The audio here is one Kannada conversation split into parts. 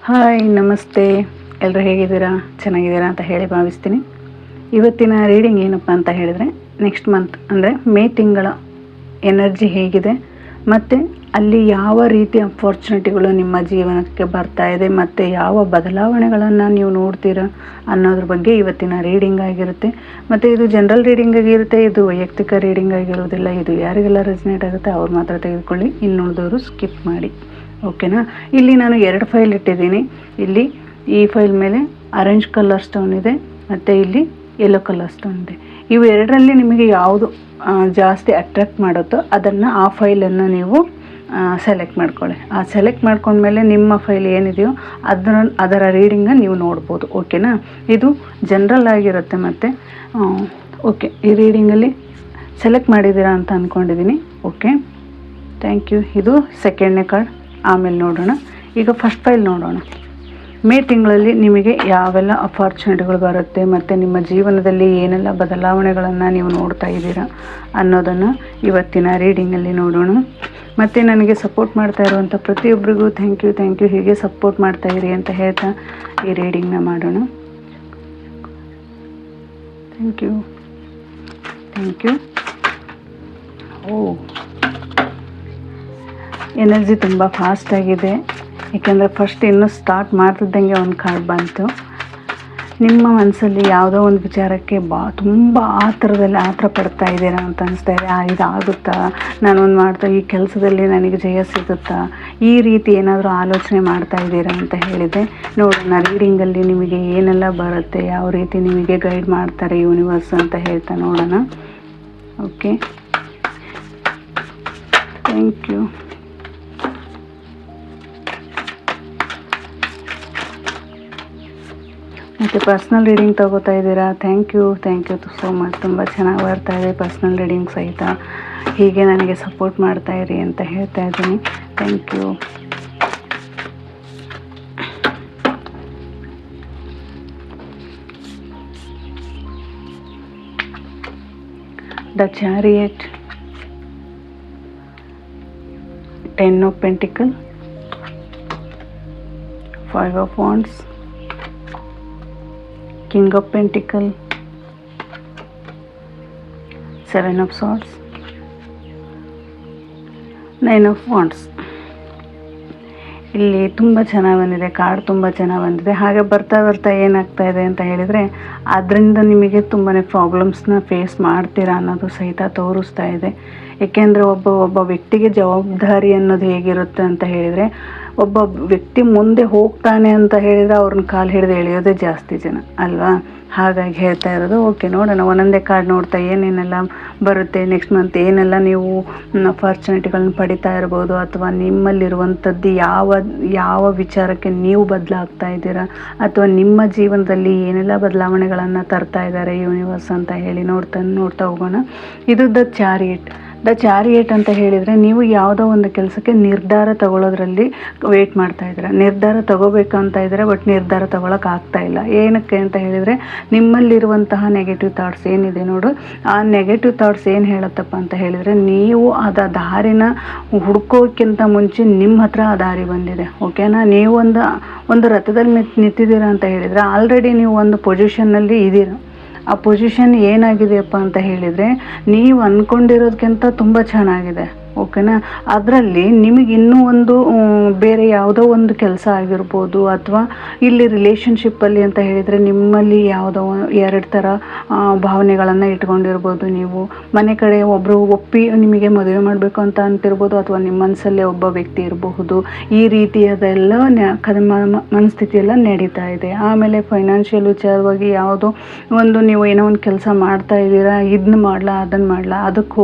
ಹಾಯ್ ನಮಸ್ತೆ. ಎಲ್ಲರೂ ಹೇಗಿದ್ದೀರಾ? ಚೆನ್ನಾಗಿದ್ದೀರಾ ಅಂತ ಹೇಳಿ ಭಾವಿಸ್ತೀನಿ. ಇವತ್ತಿನ ರೀಡಿಂಗ್ ಏನಪ್ಪ ಅಂತ ಹೇಳಿದರೆ, ನೆಕ್ಸ್ಟ್ ಮಂತ್ ಅಂದರೆ ಮೇ ತಿಂಗಳ ಎನರ್ಜಿ ಹೇಗಿದೆ ಮತ್ತು ಅಲ್ಲಿ ಯಾವ ರೀತಿಯ ಅಪಾರ್ಚುನಿಟಿಗಳು ನಿಮ್ಮ ಜೀವನಕ್ಕೆ ಬರ್ತಾ ಇದೆ ಮತ್ತು ಯಾವ ಬದಲಾವಣೆಗಳನ್ನು ನೀವು ನೋಡ್ತೀರಾ ಅನ್ನೋದ್ರ ಬಗ್ಗೆ ಇವತ್ತಿನ ರೀಡಿಂಗ್ ಆಗಿರುತ್ತೆ. ಮತ್ತು ಇದು ಜನರಲ್ ರೀಡಿಂಗ್ ಆಗಿರುತ್ತೆ, ಇದು ವೈಯಕ್ತಿಕ ರೀಡಿಂಗ್ ಆಗಿರೋದಿಲ್ಲ. ಇದು ಯಾರಿಗೆಲ್ಲ ರೆಸನೇಟ್ ಆಗುತ್ತೆ ಅವ್ರು ಮಾತ್ರ ತೆಗೆದುಕೊಳ್ಳಿ, ಇನ್ನುಳಿದವರು ಸ್ಕಿಪ್ ಮಾಡಿ. ಓಕೆನಾ? ಇಲ್ಲಿ ನಾನು 2 ಫೈಲ್ ಇಟ್ಟಿದ್ದೀನಿ. ಇಲ್ಲಿ ಈ ಫೈಲ್ ಮೇಲೆ ಆರೆಂಜ್ ಕಲರ್ ಸ್ಟೋನ್ ಇದೆ ಮತ್ತು ಇಲ್ಲಿ ಯೆಲ್ಲೋ ಕಲರ್ ಸ್ಟೋನ್ ಇದೆ. ಇವು ಎರಡರಲ್ಲಿ ನಿಮಗೆ ಯಾವುದು ಜಾಸ್ತಿ ಅಟ್ರಾಕ್ಟ್ ಮಾಡುತ್ತೋ ಅದನ್ನು ಆ ಫೈಲನ್ನು ನೀವು ಸೆಲೆಕ್ಟ್ ಮಾಡ್ಕೊಳ್ಳಿ. ಆ ಸೆಲೆಕ್ಟ್ ಮಾಡ್ಕೊಂಡ್ಮೇಲೆ ನಿಮ್ಮ ಫೈಲ್ ಏನಿದೆಯೋ ಅದರ ರೀಡಿಂಗನ್ನು ನೀವು ನೋಡ್ಬೋದು. ಓಕೆನಾ? ಇದು ಜನರಲ್ ಆಗಿರುತ್ತೆ. ಮತ್ತು ಓಕೆ, ಈ ರೀಡಿಂಗಲ್ಲಿ ಸೆಲೆಕ್ಟ್ ಮಾಡಿದ್ದೀರಾ ಅಂತ ಅಂದ್ಕೊಂಡಿದ್ದೀನಿ. Okay, thank you. ಇದು ಸೆಕೆಂಡ್ನೇ ಕಾರ್ಡ್, ಆಮೇಲೆ ನೋಡೋಣ. ಈಗ ಫಸ್ಟ್ ಫೈಲ್ ನೋಡೋಣ. ಮೇ ತಿಂಗಳಲ್ಲಿ ನಿಮಗೆ ಯಾವೆಲ್ಲ ಅಪಾರ್ಚುನಿಟಿಗಳು ಬರುತ್ತೆ ಮತ್ತು ನಿಮ್ಮ ಜೀವನದಲ್ಲಿ ಏನೆಲ್ಲ ಬದಲಾವಣೆಗಳನ್ನು ನೀವು ನೋಡ್ತಾ ಇದ್ದೀರಾ ಅನ್ನೋದನ್ನು ಇವತ್ತಿನ ರೀಡಿಂಗಲ್ಲಿ ನೋಡೋಣ. ಮತ್ತು ನನಗೆ ಸಪೋರ್ಟ್ ಮಾಡ್ತಾ ಇರುವಂಥ ಪ್ರತಿಯೊಬ್ಬರಿಗೂ ಥ್ಯಾಂಕ್ ಯು. ಹೀಗೆ ಸಪೋರ್ಟ್ ಮಾಡ್ತಾ ಇರಿ ಅಂತ ಹೇಳ್ತಾ ಈ ರೀಡಿಂಗ್ನ ಮಾಡೋಣ. Thank you. ಎನರ್ಜಿ ತುಂಬ ಫಾಸ್ಟಾಗಿದೆ, ಏಕೆಂದರೆ ಫಸ್ಟ್ ಇನ್ನೂ ಸ್ಟಾರ್ಟ್ ಮಾಡ್ತಿದ್ದಂಗೆ ಒಂದು ಕಾರ್ಡ್ ಬಂತು. ನಿಮ್ಮ ಮನಸ್ಸಲ್ಲಿ ಯಾವುದೋ ಒಂದು ವಿಚಾರಕ್ಕೆ ತುಂಬ ಆತರ ಪಡ್ತಾ ಇದ್ದೀರಾ ಅಂತ ಅನಿಸ್ತಾ ಇದೆ. ಇದಾಗುತ್ತಾ, ನಾನೊಂದು ಮಾಡ್ತಾ ಈ ಕೆಲಸದಲ್ಲಿ ನನಗೆ ಜಯ ಸಿಗುತ್ತಾ, ಈ ರೀತಿ ಏನಾದರೂ ಆಲೋಚನೆ ಮಾಡ್ತಾ ಇದ್ದೀರಾ ಅಂತ ಹೇಳಿದೆ. ನೋಡೋಣ ರೀಡಿಂಗಲ್ಲಿ ನಿಮಗೆ ಏನೆಲ್ಲ ಬರುತ್ತೆ, ಯಾವ ರೀತಿ ನಿಮಗೆ ಗೈಡ್ ಮಾಡ್ತಾರೆ ಯೂನಿವರ್ಸ್ ಅಂತ ಹೇಳ್ತಾ ನೋಡೋಣ. Okay, thank you. ಮತ್ತು ಪರ್ಸ್ನಲ್ ರೀಡಿಂಗ್ ತೊಗೋತಾ ಇದ್ದೀರಾ, ಥ್ಯಾಂಕ್ ಯು ಸೋ ಮಚ್. ತುಂಬ ಚೆನ್ನಾಗಿ ಬರ್ತಾ ಇದೆ ಪರ್ಸ್ನಲ್ ರೀಡಿಂಗ್ ಸಹಿತ. ಹೀಗೆ ನನಗೆ ಸಪೋರ್ಟ್ ಮಾಡ್ತಾ ಇರಿ ಅಂತ ಹೇಳ್ತಾ ಇದ್ದೀನಿ. Thank you. The chariot, 10 of Pentacles, 5 of Wands, King of Pentacles, 7 of Swords, 9 of Wands. ಇಲ್ಲಿ ತುಂಬ ಚೆನ್ನಾಗಿ ಬಂದಿದೆ ಕಾರ್ಡ್, ತುಂಬ ಚೆನ್ನಾಗಿ ಬಂದಿದೆ. ಹಾಗೆ ಬರ್ತಾ ಏನಾಗ್ತಾ ಇದೆ ಅಂತ ಹೇಳಿದರೆ, ಅದರಿಂದ ನಿಮಗೆ ತುಂಬಾ ಪ್ರಾಬ್ಲಮ್ಸ್ನ ಫೇಸ್ ಮಾಡ್ತೀರಾ ಅನ್ನೋದು ಸಹಿತ ತೋರಿಸ್ತಾ ಇದೆ. ಏಕೆಂದರೆ ಒಬ್ಬ ವ್ಯಕ್ತಿಗೆ ಜವಾಬ್ದಾರಿ ಅನ್ನೋದು ಹೇಗಿರುತ್ತೆ ಅಂತ ಹೇಳಿದರೆ, ಒಬ್ಬ ವ್ಯಕ್ತಿ ಮುಂದೆ ಹೋಗ್ತಾನೆ ಅಂತ ಹೇಳಿದರೆ ಅವ್ರನ್ನ ಕಾಲು ಹಿಡಿದು ಎಳೆಯೋದೇ ಜಾಸ್ತಿ ಜನ ಅಲ್ವಾ? ಹಾಗಾಗಿ ಹೇಳ್ತಾ ಇರೋದು. ಓಕೆ, ನೋಡೋಣ ಒಂದೊಂದೇ ಕಾರ್ಡ್ ನೋಡ್ತಾ ಏನೇನೆಲ್ಲ ಬರುತ್ತೆ ನೆಕ್ಸ್ಟ್ ಮಂತ್, ಏನೆಲ್ಲ ನೀವು ಅಪಾರ್ಚುನಿಟಿಗಳನ್ನ ಪಡಿತಾ ಇರ್ಬೋದು, ಅಥವಾ ನಿಮ್ಮಲ್ಲಿರುವಂಥದ್ದು ಯಾವ ವಿಚಾರಕ್ಕೆ ನೀವು ಬದಲಾಗ್ತಾ ಇದ್ದೀರಾ, ಅಥವಾ ನಿಮ್ಮ ಜೀವನದಲ್ಲಿ ಏನೆಲ್ಲ ಬದಲಾವಣೆಗಳನ್ನು ತರ್ತಾ ಇದ್ದಾರೆ ಯೂನಿವರ್ಸ್ ಅಂತ ಹೇಳಿ ನೋಡ್ತಾ ಹೋಗೋಣ. ಇದು ದ ಚಾರಿಯೇಟ್ ಅಂತ ಹೇಳಿದರೆ, ನೀವು ಯಾವುದೋ ಒಂದು ಕೆಲಸಕ್ಕೆ ನಿರ್ಧಾರ ತಗೊಳ್ಳೋದ್ರಲ್ಲಿ ವೇಟ್ ಮಾಡ್ತಾ ಇದ್ದೀರಾ. ನಿರ್ಧಾರ ತಗೋಬೇಕಂತ ಇದ್ದೀರಾ, ಬಟ್ ನಿರ್ಧಾರ ತಗೊಳಕ್ಕಾಗ್ತಾ ಇಲ್ಲ. ಏನಕ್ಕೆ ಅಂತ ಹೇಳಿದರೆ, ನಿಮ್ಮಲ್ಲಿರುವಂತಹ ನೆಗೆಟಿವ್ ಥಾಟ್ಸ್ ಏನಿದೆ ನೋಡು, ಆ ನೆಗೆಟಿವ್ ಥಾಟ್ಸ್ ಏನು ಹೇಳುತ್ತಪ್ಪ ಅಂತ ಹೇಳಿದರೆ, ನೀವು ದಾರಿನ ಹುಡ್ಕೋಕ್ಕಿಂತ ಮುಂಚೆ ನಿಮ್ಮ ಹತ್ರ ಆ ದಾರಿ ಬಂದಿದೆ. ಓಕೆನಾ? ನೀವು ಒಂದು ರಥದಲ್ಲಿ ನಿಂತಿದ್ದೀರಾ ಅಂತ ಹೇಳಿದರೆ, ಆಲ್ರೆಡಿ ನೀವು ಒಂದು ಪೊಸಿಷನ್ನಲ್ಲಿ ಇದ್ದೀರಾ. ಆ ಪೊಸಿಷನ್ ಏನಾಗಿದೆಯಪ್ಪ ಅಂತ ಹೇಳಿದರೆ, ನೀವು ಅಂದ್ಕೊಂಡಿರೋದಕ್ಕಿಂತ ತುಂಬ ಚೆನ್ನಾಗಿದೆ. ಓಕೆನಾ? ಅದರಲ್ಲಿ ನಿಮಗೆ ಇನ್ನೂ ಒಂದು ಬೇರೆ ಯಾವುದೋ ಒಂದು ಕೆಲಸ ಆಗಿರ್ಬೋದು, ಅಥವಾ ಇಲ್ಲಿ ರಿಲೇಷನ್ಶಿಪ್ಪಲ್ಲಿ ಅಂತ ಹೇಳಿದರೆ ನಿಮ್ಮಲ್ಲಿ ಯಾವುದೋ 2 ಥರ ಭಾವನೆಗಳನ್ನು ಇಟ್ಕೊಂಡಿರ್ಬೋದು. ನೀವು ಮನೆ ಕಡೆ ಒಬ್ಬರು ಒಪ್ಪಿ ನಿಮಗೆ ಮದುವೆ ಮಾಡಬೇಕು ಅಂತ ಅಂತಿರ್ಬೋದು, ಅಥವಾ ನಿಮ್ಮ ಮನಸ್ಸಲ್ಲೇ ಒಬ್ಬ ವ್ಯಕ್ತಿ ಇರಬಹುದು. ಈ ರೀತಿಯದೆಲ್ಲ ಮನಸ್ಥಿತಿಯೆಲ್ಲ ನಡೀತಾ ಇದೆ. ಆಮೇಲೆ ಫೈನಾನ್ಷಿಯಲ್ ವಿಚಾರವಾಗಿ ಯಾವುದೋ ಒಂದು ನೀವು ಏನೋ ಒಂದು ಕೆಲಸ ಮಾಡ್ತಾ ಇದ್ದೀರಾ, ಇದನ್ನ ಮಾಡಲಾ ಅದನ್ನು ಮಾಡಲಾ, ಅದಕ್ಕೆ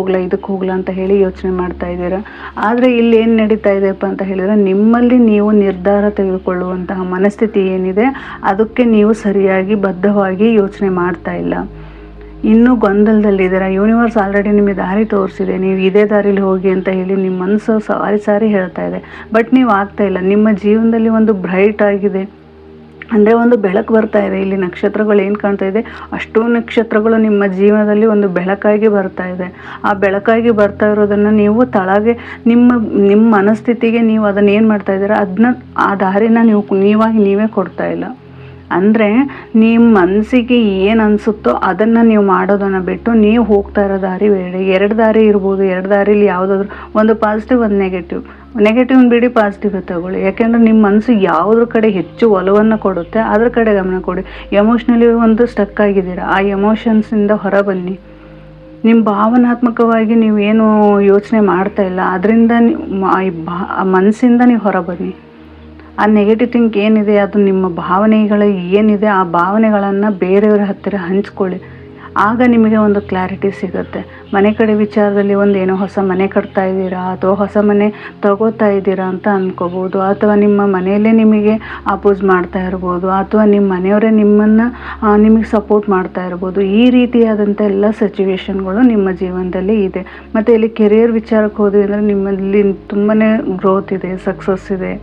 ಹೋಗ್ಲಾ ಅಂತ ಹೇಳಿ ಯೋಚನೆ ಮಾಡ್ತಾ ಇದ್ದೀರಾ. ಆದರೆ ಇಲ್ಲಿ ಏನು ನಡೀತಾ ಇದೆಯಪ್ಪ ಅಂತ ಹೇಳಿದರೆ, ನಿಮ್ಮಲ್ಲಿ ನೀವು ನಿರ್ಧಾರ ತೆಗೆದುಕೊಳ್ಳುವಂತಹ ಮನಸ್ಥಿತಿ ಏನಿದೆ ಅದಕ್ಕೆ ನೀವು ಸರಿಯಾಗಿ ಬದ್ಧವಾಗಿ ಯೋಚನೆ ಮಾಡ್ತಾ ಇಲ್ಲ. ಇನ್ನೂ ಗೊಂದಲದಲ್ಲಿದ್ದೀರಾ. ಯೂನಿವರ್ಸ್ ಆಲ್ರೆಡಿ ನಿಮಗೆ ದಾರಿ ತೋರಿಸಿದೆ, ನೀವು ಇದೇ ದಾರಿಲಿ ಹೋಗಿ ಅಂತ ಹೇಳಿ ನಿಮ್ಮ ಮನಸ್ಸು ಸಾರಿ ಹೇಳ್ತಾ ಇದೆ, ಬಟ್ ನೀವು ಆಗ್ತಾ ಇಲ್ಲ. ನಿಮ್ಮ ಜೀವನದಲ್ಲಿ ಒಂದು ಬ್ರೈಟ್ ಆಗಿದೆ, ಅಂದರೆ ಒಂದು ಬೆಳಕು ಬರ್ತಾ ಇದೆ. ಇಲ್ಲಿ ನಕ್ಷತ್ರಗಳು ಏನು ಕಾಣ್ತಾ ಇದೆ, ಅಷ್ಟೂ ನಕ್ಷತ್ರಗಳು ನಿಮ್ಮ ಜೀವನದಲ್ಲಿ ಒಂದು ಬೆಳಕಾಗಿ ಬರ್ತಾ ಇದೆ. ಆ ಬೆಳಕಾಗಿ ಬರ್ತಾ ಇರೋದನ್ನು ನೀವು ತಳಗೆ ನಿಮ್ಮ ಮನಸ್ಥಿತಿಗೆ ನೀವು ಅದನ್ನು ಏನು ಮಾಡ್ತಾ ಇದ್ದೀರಾ, ಆ ದಾರಿನ ನೀವಾಗಿ ನೀವೇ ಕೊಡ್ತಾ ಇಲ್ಲ. ಅಂದರೆ ನಿಮ್ಮ ಮನಸ್ಸಿಗೆ ಏನು ಅನಿಸುತ್ತೋ ಅದನ್ನು ನೀವು ಮಾಡೋದನ್ನು ಬಿಟ್ಟು ನೀವು ಹೋಗ್ತಾ ಇರೋ ದಾರಿ ಬೇರೆ. ಎರಡು ದಾರಿ ಇರ್ಬೋದು, ಎರಡು ದಾರಿಲಿ ಯಾವುದಾದ್ರು ಒಂದು ಪಾಸಿಟಿವ್, ಒಂದು ನೆಗೆಟಿವ್ನ ಬಿಡಿ, ಪಾಸಿಟಿವ್ ತಗೊಳ್ಳಿ. ಯಾಕೆಂದರೆ ನಿಮ್ಮ ಮನಸ್ಸು ಯಾವುದ್ರ ಕಡೆ ಹೆಚ್ಚು ಒಲವನ್ನು ಕೊಡುತ್ತೆ ಅದ್ರ ಕಡೆ ಗಮನ ಕೊಡಿ. ಎಮೋಷ್ನಲಿ ಒಂದು ಸ್ಟಕ್ ಆಗಿದ್ದೀರಾ, ಆ ಎಮೋಷನ್ಸಿಂದ ಹೊರ ಬನ್ನಿ. ನಿಮ್ಮ ಭಾವನಾತ್ಮಕವಾಗಿ ನೀವೇನು ಯೋಚನೆ ಮಾಡ್ತಾ ಇಲ್ಲ, ಅದರಿಂದ ಮನಸ್ಸಿಂದ ನೀವು ಹೊರ ಬನ್ನಿ. ಆ ನೆಗೆಟಿವ್ ಥಿಂಕ್ ಏನಿದೆ, ಅದು ನಿಮ್ಮ ಭಾವನೆಗಳು ಏನಿದೆ, ಆ ಭಾವನೆಗಳನ್ನು ಬೇರೆಯವರ ಹತ್ತಿರ ಹಂಚ್ಕೊಳ್ಳಿ. ಆಗ ನಿಮಗೆ ಒಂದು ಕ್ಲಾರಿಟಿ ಸಿಗುತ್ತೆ. ಮನೆ ಕಡೆ ವಿಚಾರದಲ್ಲಿ ಏನೋ ಹೊಸ ಮನೆ ಕಟ್ತಾ ಇದ್ದೀರಾ, ಅಥವಾ ಹೊಸ ಮನೆ ತಗೋತಾ ಇದ್ದೀರಾ ಅಂತ ಅಂದ್ಕೋಬೋದು, ಅಥವಾ ನಿಮ್ಮ ಮನೆಯಲ್ಲೇ ನಿಮಗೆ ಅಪೋಸ್ ಮಾಡ್ತಾ ಇರ್ಬೋದು, ಅಥವಾ ನಿಮ್ಮ ಮನೆಯವರೇ ನಿಮಗೆ ಸಪೋರ್ಟ್ ಮಾಡ್ತಾ ಇರ್ಬೋದು. ಈ ರೀತಿಯಾದಂಥ ಎಲ್ಲ ಸಿಚುವೇಶನ್ಗಳು ನಿಮ್ಮ ಜೀವನದಲ್ಲಿ ಇದೆ. ಮತ್ತು ಇಲ್ಲಿ ಕೆರಿಯರ್ ವಿಚಾರಕ್ಕೆ ಹೋದ್ವಿ ಅಂದರೆ ನಿಮ್ಮಲ್ಲಿ ತುಂಬಾ ಗ್ರೋತ್ ಇದೆ, ಸಕ್ಸಸ್ ಇದೆ.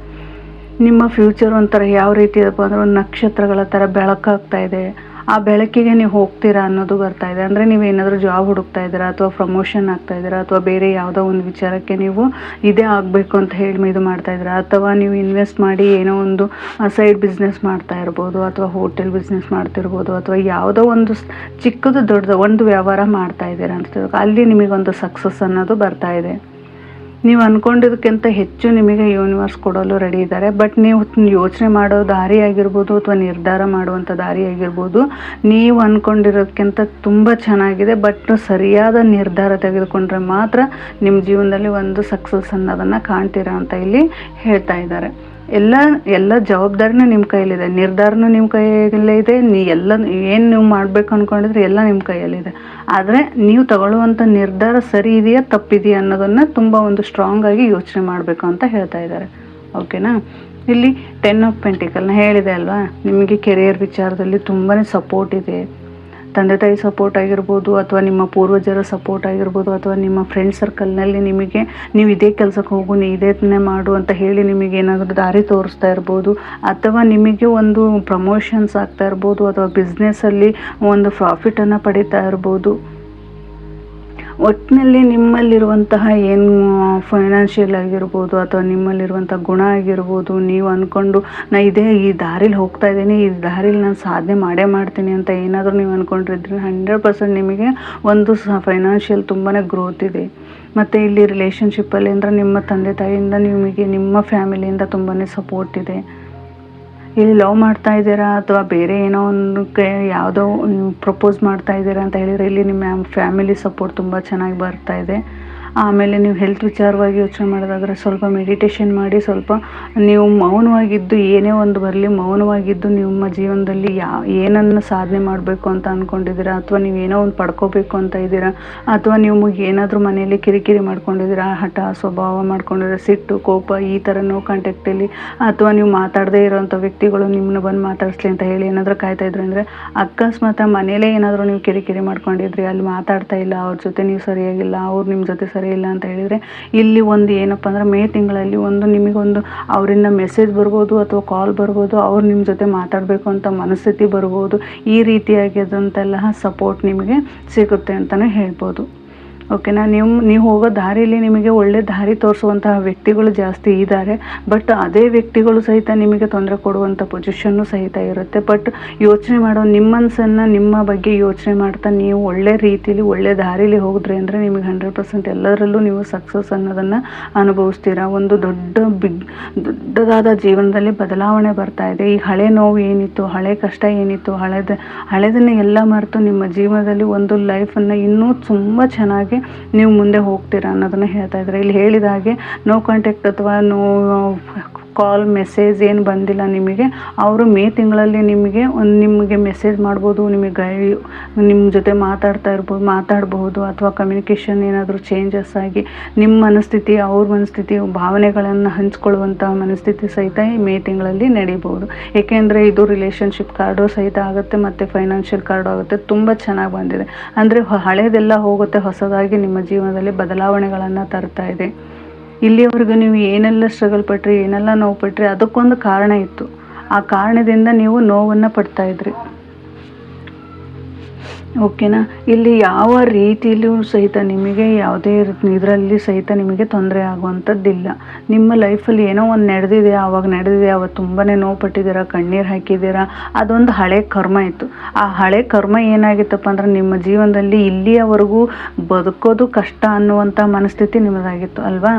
ನಿಮ್ಮ ಫ್ಯೂಚರ್ ಒಂಥರ ಯಾವ ರೀತಿ ಇದಪ್ಪ ಅಂದರೆ ಒಂದು ನಕ್ಷತ್ರಗಳ ಥರ ಬೆಳಕಾಗ್ತಾ ಇದೆ. ಆ ಬೆಳಕಿಗೆ ನೀವು ಹೋಗ್ತೀರಾ ಅನ್ನೋದು ಬರ್ತಾ ಇದೆ. ಅಂದರೆ ನೀವೇನಾದರೂ ಜಾಬ್ ಹುಡುಕ್ತಾ ಇದ್ದೀರಾ, ಅಥವಾ ಪ್ರಮೋಷನ್ ಆಗ್ತಾ ಇದ್ದೀರಾ, ಅಥವಾ ಬೇರೆ ಯಾವುದೋ ಒಂದು ವಿಚಾರಕ್ಕೆ ನೀವು ಇದೇ ಆಗಬೇಕು ಅಂತ ಹೇಳಿ ಇದು ಮಾಡ್ತಾ ಇದ್ದೀರಾ, ಅಥವಾ ನೀವು ಇನ್ವೆಸ್ಟ್ ಮಾಡಿ ಏನೋ ಒಂದು ಸೈಡ್ ಬಿಸ್ನೆಸ್ ಮಾಡ್ತಾ ಇರ್ಬೋದು, ಅಥವಾ ಹೋಟೆಲ್ ಬಿಸ್ನೆಸ್ ಮಾಡ್ತಿರ್ಬೋದು, ಅಥವಾ ಯಾವುದೋ ಒಂದು ಚಿಕ್ಕದು ದೊಡ್ಡದು ಒಂದು ವ್ಯವಹಾರ ಮಾಡ್ತಾ ಇದ್ದೀರಾ ಅಂತ ಅಲ್ಲಿ ನಿಮಗೊಂದು ಸಕ್ಸಸ್ ಅನ್ನೋದು ಬರ್ತಾ ಇದೆ. ನೀವು ಅಂದ್ಕೊಂಡಿದ್ದಕ್ಕಿಂತ ಹೆಚ್ಚು ನಿಮಗೆ ಯೂನಿವರ್ಸ್ ಕೊಡಲು ರೆಡಿ ಇದ್ದಾರೆ. ಬಟ್ ನೀವು ಯೋಚನೆ ಮಾಡೋ ದಾರಿ ಆಗಿರ್ಬೋದು, ಅಥವಾ ನಿರ್ಧಾರ ಮಾಡುವಂಥ ದಾರಿ ಆಗಿರ್ಬೋದು, ನೀವು ಅಂದ್ಕೊಂಡಿರೋದಕ್ಕಿಂತ ತುಂಬ ಚೆನ್ನಾಗಿದೆ. ಬಟ್ ಸರಿಯಾದ ನಿರ್ಧಾರ ತೆಗೆದುಕೊಂಡ್ರೆ ಮಾತ್ರ ನಿಮ್ಮ ಜೀವನದಲ್ಲಿ ಒಂದು ಸಕ್ಸಸ್ ಅನ್ನೋದನ್ನು ಕಾಣ್ತೀರಾ ಅಂತ ಇಲ್ಲಿ ಹೇಳ್ತಾ ಇದ್ದಾರೆ. ಎಲ್ಲ ಜವಾಬ್ದಾರಿನೂ ನಿಮ್ಮ ಕೈಯಲ್ಲಿದೆ, ನಿರ್ಧಾರನೂ ನಿಮ್ಮ ಕೈಯಲ್ಲೇ ಇದೆ. ಏನು ನೀವು ಮಾಡಬೇಕು ಅಂದ್ಕೊಂಡಿದ್ರೆ ಎಲ್ಲ ನಿಮ್ಮ ಕೈಯಲ್ಲಿದೆ. ಆದರೆ ನೀವು ತಗೊಳ್ಳುವಂಥ ನಿರ್ಧಾರ ಸರಿ ಇದೆಯಾ ತಪ್ಪಿದೆಯಾ ಅನ್ನೋದನ್ನು ತುಂಬ ಒಂದು ಸ್ಟ್ರಾಂಗ್ ಆಗಿ ಯೋಚನೆ ಮಾಡಬೇಕು ಅಂತ ಹೇಳ್ತಾ ಇದ್ದಾರೆ. ಓಕೆನಾ. ಇಲ್ಲಿ 10 ಆಫ್ ಪೆಂಟಿಕಲ್ನ ಹೇಳಿದೆ ಅಲ್ವಾ, ನಿಮಗೆ ಕೆರಿಯರ್ ವಿಚಾರದಲ್ಲಿ ತುಂಬಾ ಸಪೋರ್ಟ್ ಇದೆ. ತಂದೆ ತಾಯಿ ಸಪೋರ್ಟ್ ಆಗಿರ್ಬೋದು, ಅಥವಾ ನಿಮ್ಮ ಪೂರ್ವಜರ ಸಪೋರ್ಟ್ ಆಗಿರ್ಬೋದು, ಅಥವಾ ನಿಮ್ಮ ಫ್ರೆಂಡ್ ಸರ್ಕಲ್ನಲ್ಲಿ ನೀವು ಇದೇ ಕೆಲಸಕ್ಕೆ ಹೋಗು, ನೀ ಇದೇನೇ ಮಾಡು ಅಂತ ಹೇಳಿ ನಿಮಗೆ ಏನಾದರೂ ದಾರಿ ತೋರಿಸ್ತಾ ಇರ್ಬೋದು, ಅಥವಾ ನಿಮಗೆ ಒಂದು ಪ್ರಮೋಷನ್ಸ್ ಆಗ್ತಾ ಇರ್ಬೋದು, ಅಥವಾ ಬಿಸ್ನೆಸ್ಸಲ್ಲಿ ಒಂದು ಪ್ರಾಫಿಟನ್ನು ಪಡಿತಾ ಇರ್ಬೋದು. ಒಟ್ಟಿನಲ್ಲಿ ನಿಮ್ಮಲ್ಲಿರುವಂತಹ ಏನು ಫೈನಾನ್ಷಿಯಲ್ ಆಗಿರ್ಬೋದು, ಅಥವಾ ನಿಮ್ಮಲ್ಲಿರುವಂಥ ಗುಣ ಆಗಿರ್ಬೋದು, ನೀವು ಅಂದ್ಕೊಂಡು ಈ ದಾರಿಲಿ ಹೋಗ್ತಾ ಇದ್ದೀನಿ, ಈ ದಾರಿಲಿ ನಾನು ಸಾಧನೆ ಮಾಡೇ ಮಾಡ್ತೀನಿ ಅಂತ ಏನಾದರೂ ನೀವು ಅಂದ್ಕೊಂಡಿದ್ರೆ 100% ನಿಮಗೆ ಒಂದು ಫೈನಾನ್ಷಿಯಲ್ ತುಂಬಾ ಗ್ರೋತ್ ಇದೆ. ಮತ್ತು ಇಲ್ಲಿ ರಿಲೇಷನ್ಶಿಪ್ಪಲ್ಲಿ ಅಂದರೆ ನಿಮ್ಮ ತಂದೆ ತಾಯಿಯಿಂದ ನಿಮಗೆ ನಿಮ್ಮ ಫ್ಯಾಮಿಲಿಯಿಂದ ತುಂಬಾ ಸಪೋರ್ಟ್ ಇದೆ. ಇಲ್ಲಿ ಲವ್ ಮಾಡ್ತಾ ಇದ್ದೀರಾ, ಅಥವಾ ಬೇರೆ ಏನೋ ಒಂದಕ್ಕೆ ಯಾವುದೋ ಪ್ರಪೋಸ್ ಮಾಡ್ತಾ ಇದ್ದೀರಾ ಅಂತ ಹೇಳಿದರೆ ಇಲ್ಲಿ ನಿಮ್ಮ ಫ್ಯಾಮಿಲಿ ಸಪೋರ್ಟ್ ತುಂಬ ಚೆನ್ನಾಗಿ ಬರ್ತಾ ಇದೆ. ಆಮೇಲೆ ನೀವು ಹೆಲ್ತ್ ವಿಚಾರವಾಗಿ ಯೋಚನೆ ಮಾಡೋದಾದರೆ ಸ್ವಲ್ಪ ಮೆಡಿಟೇಷನ್ ಮಾಡಿ, ಸ್ವಲ್ಪ ನೀವು ಮೌನವಾಗಿದ್ದು, ಏನೇ ಒಂದು ಬರಲಿ ಮೌನವಾಗಿದ್ದು ನಿಮ್ಮ ಜೀವನದಲ್ಲಿ ಏನನ್ನು ಸಾಧನೆ ಮಾಡಬೇಕು ಅಂತ ಅಂದ್ಕೊಂಡಿದ್ದೀರಾ, ಅಥವಾ ನೀವೇನೋ ಒಂದು ಪಡ್ಕೋಬೇಕು ಅಂತ ಇದ್ದೀರಾ, ಅಥವಾ ನೀವು ಏನಾದರೂ ಮನೆಯಲ್ಲಿ ಕಿರಿಕಿರಿ ಮಾಡ್ಕೊಂಡಿದ್ದೀರಾ, ಹಠ ಸ್ವಭಾವ ಮಾಡ್ಕೊಂಡಿದ್ದೀರಾ, ಸಿಟ್ಟು ಕೋಪ ಈ ಥರ ನೋ ಕಾಂಟ್ಯಾಕ್ಟಲ್ಲಿ, ಅಥವಾ ನೀವು ಮಾತಾಡದೇ ಇರೋವಂಥ ವ್ಯಕ್ತಿಗಳು ನಿಮ್ಮನ್ನ ಬಂದು ಮಾತಾಡಿಸ್ಲಿ ಅಂತ ಹೇಳಿ ಏನಾದರೂ ಕಾಯ್ತಾ ಇದ್ರು ಅಂದರೆ, ಅಕಸ್ಮಾತ್ ಮನೇಲೇ ಏನಾದರೂ ನೀವು ಕಿರಿಕಿರಿ ಮಾಡ್ಕೊಂಡಿದ್ರಿ, ಅಲ್ಲಿ ಮಾತಾಡ್ತಾ ಇಲ್ಲ, ಅವ್ರ ಜೊತೆ ನೀವು ಸರಿಯಾಗಿಲ್ಲ, ಅವ್ರು ನಿಮ್ಮ ಜೊತೆ ಸರಿ ಇಲ್ಲ ಅಂತ ಹೇಳಿದರೆ, ಇಲ್ಲಿ ಒಂದು ಏನಪ್ಪ ಅಂದರೆ ಮೇ ತಿಂಗಳಲ್ಲಿ ನಿಮಗೊಂದು ಅವರಿಂದ ಮೆಸೇಜ್ ಬರ್ಬೋದು, ಅಥವಾ ಕಾಲ್ ಬರ್ಬೋದು, ಅವ್ರು ನಿಮ್ಮ ಜೊತೆ ಮಾತಾಡಬೇಕು ಅಂತ ಮನಸ್ಥಿತಿ ಬರ್ಬೋದು. ಈ ರೀತಿಯಾಗಿದ್ದಂತೆಲ್ಲ ಸಪೋರ್ಟ್ ನಿಮಗೆ ಸಿಗುತ್ತೆ ಅಂತಲೇ ಹೇಳ್ಬೋದು. ಓಕೆನಾ. ನೀವು ಹೋಗೋ ದಾರಿಯಲ್ಲಿ ನಿಮಗೆ ಒಳ್ಳೆ ದಾರಿ ತೋರಿಸುವಂತಹ ವ್ಯಕ್ತಿಗಳು ಜಾಸ್ತಿ ಇದ್ದಾರೆ. ಬಟ್ ಅದೇ ವ್ಯಕ್ತಿಗಳು ಸಹಿತ ನಿಮಗೆ ತೊಂದರೆ ಕೊಡುವಂಥ ಪೊಸಿಷನ್ನು ಸಹಿತ ಇರುತ್ತೆ. ಬಟ್ ಯೋಚನೆ ಮಾಡೋ ನಿಮ್ಮ ಮನಸ್ಸನ್ನು ನಿಮ್ಮ ಬಗ್ಗೆ ಯೋಚನೆ ಮಾಡ್ತಾ ನೀವು ಒಳ್ಳೆ ರೀತಿಯಲ್ಲಿ ಒಳ್ಳೆ ದಾರಿಯಲ್ಲಿ ಹೋಗಿದ್ರಿ ಅಂದರೆ ನಿಮಗೆ 100% ಎಲ್ಲದರಲ್ಲೂ ನೀವು ಸಕ್ಸಸ್ ಅನ್ನೋದನ್ನು ಅನುಭವಿಸ್ತೀರಾ. ಒಂದು ದೊಡ್ಡದಾದ ಜೀವನದಲ್ಲಿ ಬದಲಾವಣೆ ಬರ್ತಾ ಇದೆ. ಈ ಹಳೆ ನೋವು ಏನಿತ್ತು, ಹಳೆ ಕಷ್ಟ ಏನಿತ್ತು, ಹಳೆದನ್ನು ಎಲ್ಲ ಮರೆತು ನಿಮ್ಮ ಜೀವನದಲ್ಲಿ ಒಂದು ಲೈಫನ್ನು ಇನ್ನೂ ತುಂಬ ಚೆನ್ನಾಗಿ ನೀವು ಮುಂದೆ ಹೋಗ್ತೀರಾ ಅನ್ನೋದನ್ನು ಹೇಳ್ತಾ ಇದ್ದಾರೆ. ಇಲ್ಲಿ ಹೇಳಿದ ಹಾಗೆ ನೋ ಕಾಂಟ್ಯಾಕ್ಟ್ ಅಥವಾ ನೋ ಕಾಲ್ ಮೆಸೇಜ್ ಏನು ಬಂದಿಲ್ಲ ನಿಮಗೆ, ಅವರು ಮೇ ತಿಂಗಳಲ್ಲಿ ನಿಮಗೆ ಮೆಸೇಜ್ ಮಾಡ್ಬೋದು, ನಿಮ್ಮ ಜೊತೆ ಮಾತಾಡ್ಬೋದು, ಅಥವಾ ಕಮ್ಯುನಿಕೇಷನ್ ಏನಾದರೂ ಚೇಂಜಸ್ ಆಗಿ ನಿಮ್ಮ ಮನಸ್ಥಿತಿ ಅವ್ರ ಮನಸ್ಥಿತಿ ಭಾವನೆಗಳನ್ನು ಹಂಚ್ಕೊಳ್ಳುವಂಥ ಮನಸ್ಥಿತಿ ಸಹಿತ ಈ ಮೇ ತಿಂಗಳಲ್ಲಿ ನಡೀಬೋದು. ಏಕೆಂದರೆ ಇದು ರಿಲೇಷನ್ಶಿಪ್ ಕಾರ್ಡು ಸಹಿತ ಆಗುತ್ತೆ, ಮತ್ತು ಫೈನಾನ್ಷಿಯಲ್ ಕಾರ್ಡು ಆಗುತ್ತೆ. ತುಂಬ ಚೆನ್ನಾಗಿ ಬಂದಿದೆ. ಅಂದರೆ ಹಳೇದೆಲ್ಲ ಹೋಗುತ್ತೆ, ಹೊಸದಾಗಿ ನಿಮ್ಮ ಜೀವನದಲ್ಲಿ ಬದಲಾವಣೆಗಳನ್ನು ತರ್ತಾ ಇದೆ. ಇಲ್ಲಿವರೆಗೂ ನೀವು ಏನೆಲ್ಲ ಸ್ಟ್ರಗಲ್ ಪಟ್ರಿ, ಏನೆಲ್ಲ ನೋವು ಪಟ್ರಿ, ಅದಕ್ಕೊಂದು ಕಾರಣ ಇತ್ತು. ಆ ಕಾರಣದಿಂದ ನೀವು ನೋವನ್ನು ಪಡ್ತಾ ಇದ್ರಿ. ಓಕೆನಾ. ಇಲ್ಲಿ ಯಾವ ರೀತಿಯಲ್ಲೂ ಸಹಿತ ನಿಮಗೆ ಯಾವುದೇ ಇದರಲ್ಲಿ ಸಹಿತ ನಿಮಗೆ ತೊಂದರೆ ಆಗುವಂಥದ್ದಿಲ್ಲ. ನಿಮ್ಮ ಲೈಫಲ್ಲಿ ಏನೋ ಒಂದು ನಡೆದಿದೆ, ಅವತ್ತು ತುಂಬಾ ನೋವು ಪಟ್ಟಿದ್ದೀರಾ, ಕಣ್ಣೀರು ಹಾಕಿದ್ದೀರಾ, ಅದೊಂದು ಹಳೆ ಕರ್ಮ ಇತ್ತು. ಆ ಹಳೆ ಕರ್ಮ ಏನಾಗಿತ್ತಪ್ಪ ಅಂದ್ರೆ ನಿಮ್ಮ ಜೀವನದಲ್ಲಿ ಇಲ್ಲಿಯವರೆಗೂ ಬದುಕೋದು ಕಷ್ಟ ಅನ್ನುವಂಥ ಮನಸ್ಥಿತಿ ನಿಮ್ಮದಾಗಿತ್ತು ಅಲ್ವಾ.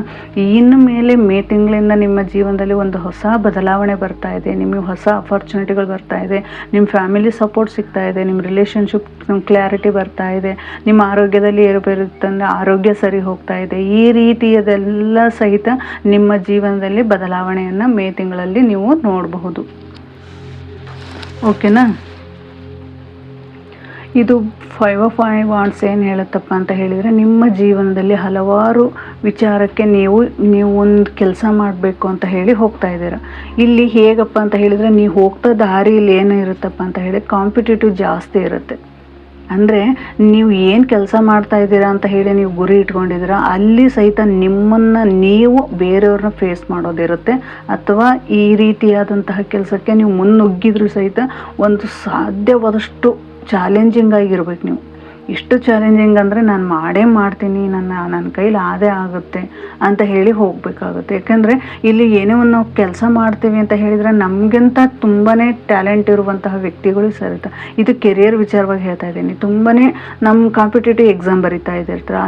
ಇನ್ನು ಮೇಲೆ ಮೇ ತಿಂಗಳಿಂದ ನಿಮ್ಮ ಜೀವನದಲ್ಲಿ ಒಂದು ಹೊಸ ಬದಲಾವಣೆ ಬರ್ತಾ ಇದೆ, ನಿಮಗೆ ಹೊಸ ಅಪರ್ಚುನಿಟಿಗಳು ಬರ್ತಾ ಇದೆ, ನಿಮ್ಮ ಫ್ಯಾಮಿಲಿ ಸಪೋರ್ಟ್ ಸಿಗ್ತಾ ಇದೆ, ನಿಮ್ಮ ರಿಲೇಷನ್ಶಿಪ್ ಕ್ಲಾರಿಟಿ ಬರ್ತಾ ಇದೆ, ನಿಮ್ಮ ಆರೋಗ್ಯದಲ್ಲಿ ಏರುಪೇರುತ್ತಂದ್ರೆ ಆರೋಗ್ಯ ಸರಿ ಹೋಗ್ತಾ ಇದೆ. ಈ ರೀತಿಯದೆಲ್ಲ ಸಹಿತ ನಿಮ್ಮ ಜೀವನದಲ್ಲಿ ಬದಲಾವಣೆಯನ್ನು ಮೇ ತಿಂಗಳಲ್ಲಿ ನೀವು ನೋಡಬಹುದು. ಓಕೆನಾ. ಇದು 5 ಆಫ್ ವಾಂಡ್ಸ್ ಏನು ಹೇಳುತ್ತಪ್ಪ ಅಂತ ಹೇಳಿದರೆ, ನಿಮ್ಮ ಜೀವನದಲ್ಲಿ ಹಲವಾರು ವಿಚಾರಕ್ಕೆ ನೀವು ಒಂದು ಕೆಲಸ ಮಾಡಬೇಕು ಅಂತ ಹೇಳಿ ಹೋಗ್ತಾ ಇದ್ದೀರಾ. ಇಲ್ಲಿ ಹೇಗಪ್ಪ ಅಂತ ಹೇಳಿದರೆ, ನೀವು ಹೋಗ್ತಾ ದಾರಿಯಲ್ಲಿ ಏನು ಇರುತ್ತಪ್ಪ ಅಂತ ಹೇಳಿ ಕಾಂಪಿಟೇಟಿವ್ ಜಾಸ್ತಿ ಇರುತ್ತೆ. ಅಂದರೆ ನೀವು ಏನು ಕೆಲಸ ಮಾಡ್ತಾ ಇದ್ದೀರಾ ಅಂತ ಹೇಳಿ ನೀವು ಗುರಿ ಇಟ್ಕೊಂಡಿದ್ದೀರಾ, ಅಲ್ಲಿ ಸಹಿತ ನಿಮ್ಮನ್ನು ನೀವು ಬೇರೆಯವ್ರನ್ನ ಫೇಸ್ ಮಾಡೋದಿರುತ್ತೆ. ಅಥವಾ ಈ ರೀತಿಯಾದಂತಹ ಕೆಲಸಕ್ಕೆ ನೀವು ಮುನ್ನುಗ್ಗಿದ್ರು ಸಹಿತ ಒಂದು ಸಾಧ್ಯವಾದಷ್ಟು ಚಾಲೆಂಜಿಂಗ್ ಆಗಿರ್ಬೇಕು ನೀವು. ಎಷ್ಟು ಚಾಲೆಂಜಿಂಗ್ ಅಂದರೆ ನಾನು ಮಾಡೇ ಮಾಡ್ತೀನಿ, ನನ್ನ ಕೈಲಿ ಆದೇ ಆಗುತ್ತೆ ಅಂತ ಹೇಳಿ ಹೋಗಬೇಕಾಗುತ್ತೆ. ಯಾಕಂದರೆ ಇಲ್ಲಿ ಏನೇ ಒಂದು ನಾವು ಕೆಲಸ ಮಾಡ್ತೀವಿ ಅಂತ ಹೇಳಿದರೆ ನಮಗಿಂತ ತುಂಬಾ ಟ್ಯಾಲೆಂಟ್ ಇರುವಂತಹ ವ್ಯಕ್ತಿಗಳು ಸರಿತ. ಇದು ಕೆರಿಯರ್ ವಿಚಾರವಾಗಿ ಹೇಳ್ತಾ ಇದ್ದೀನಿ. ತುಂಬಾ ನಮ್ಮ ಕಾಂಪಿಟೇಟಿವ್ ಎಕ್ಸಾಮ್ ಬರಿತಾ ಇದ್ದಿರ್ತಾರೆ,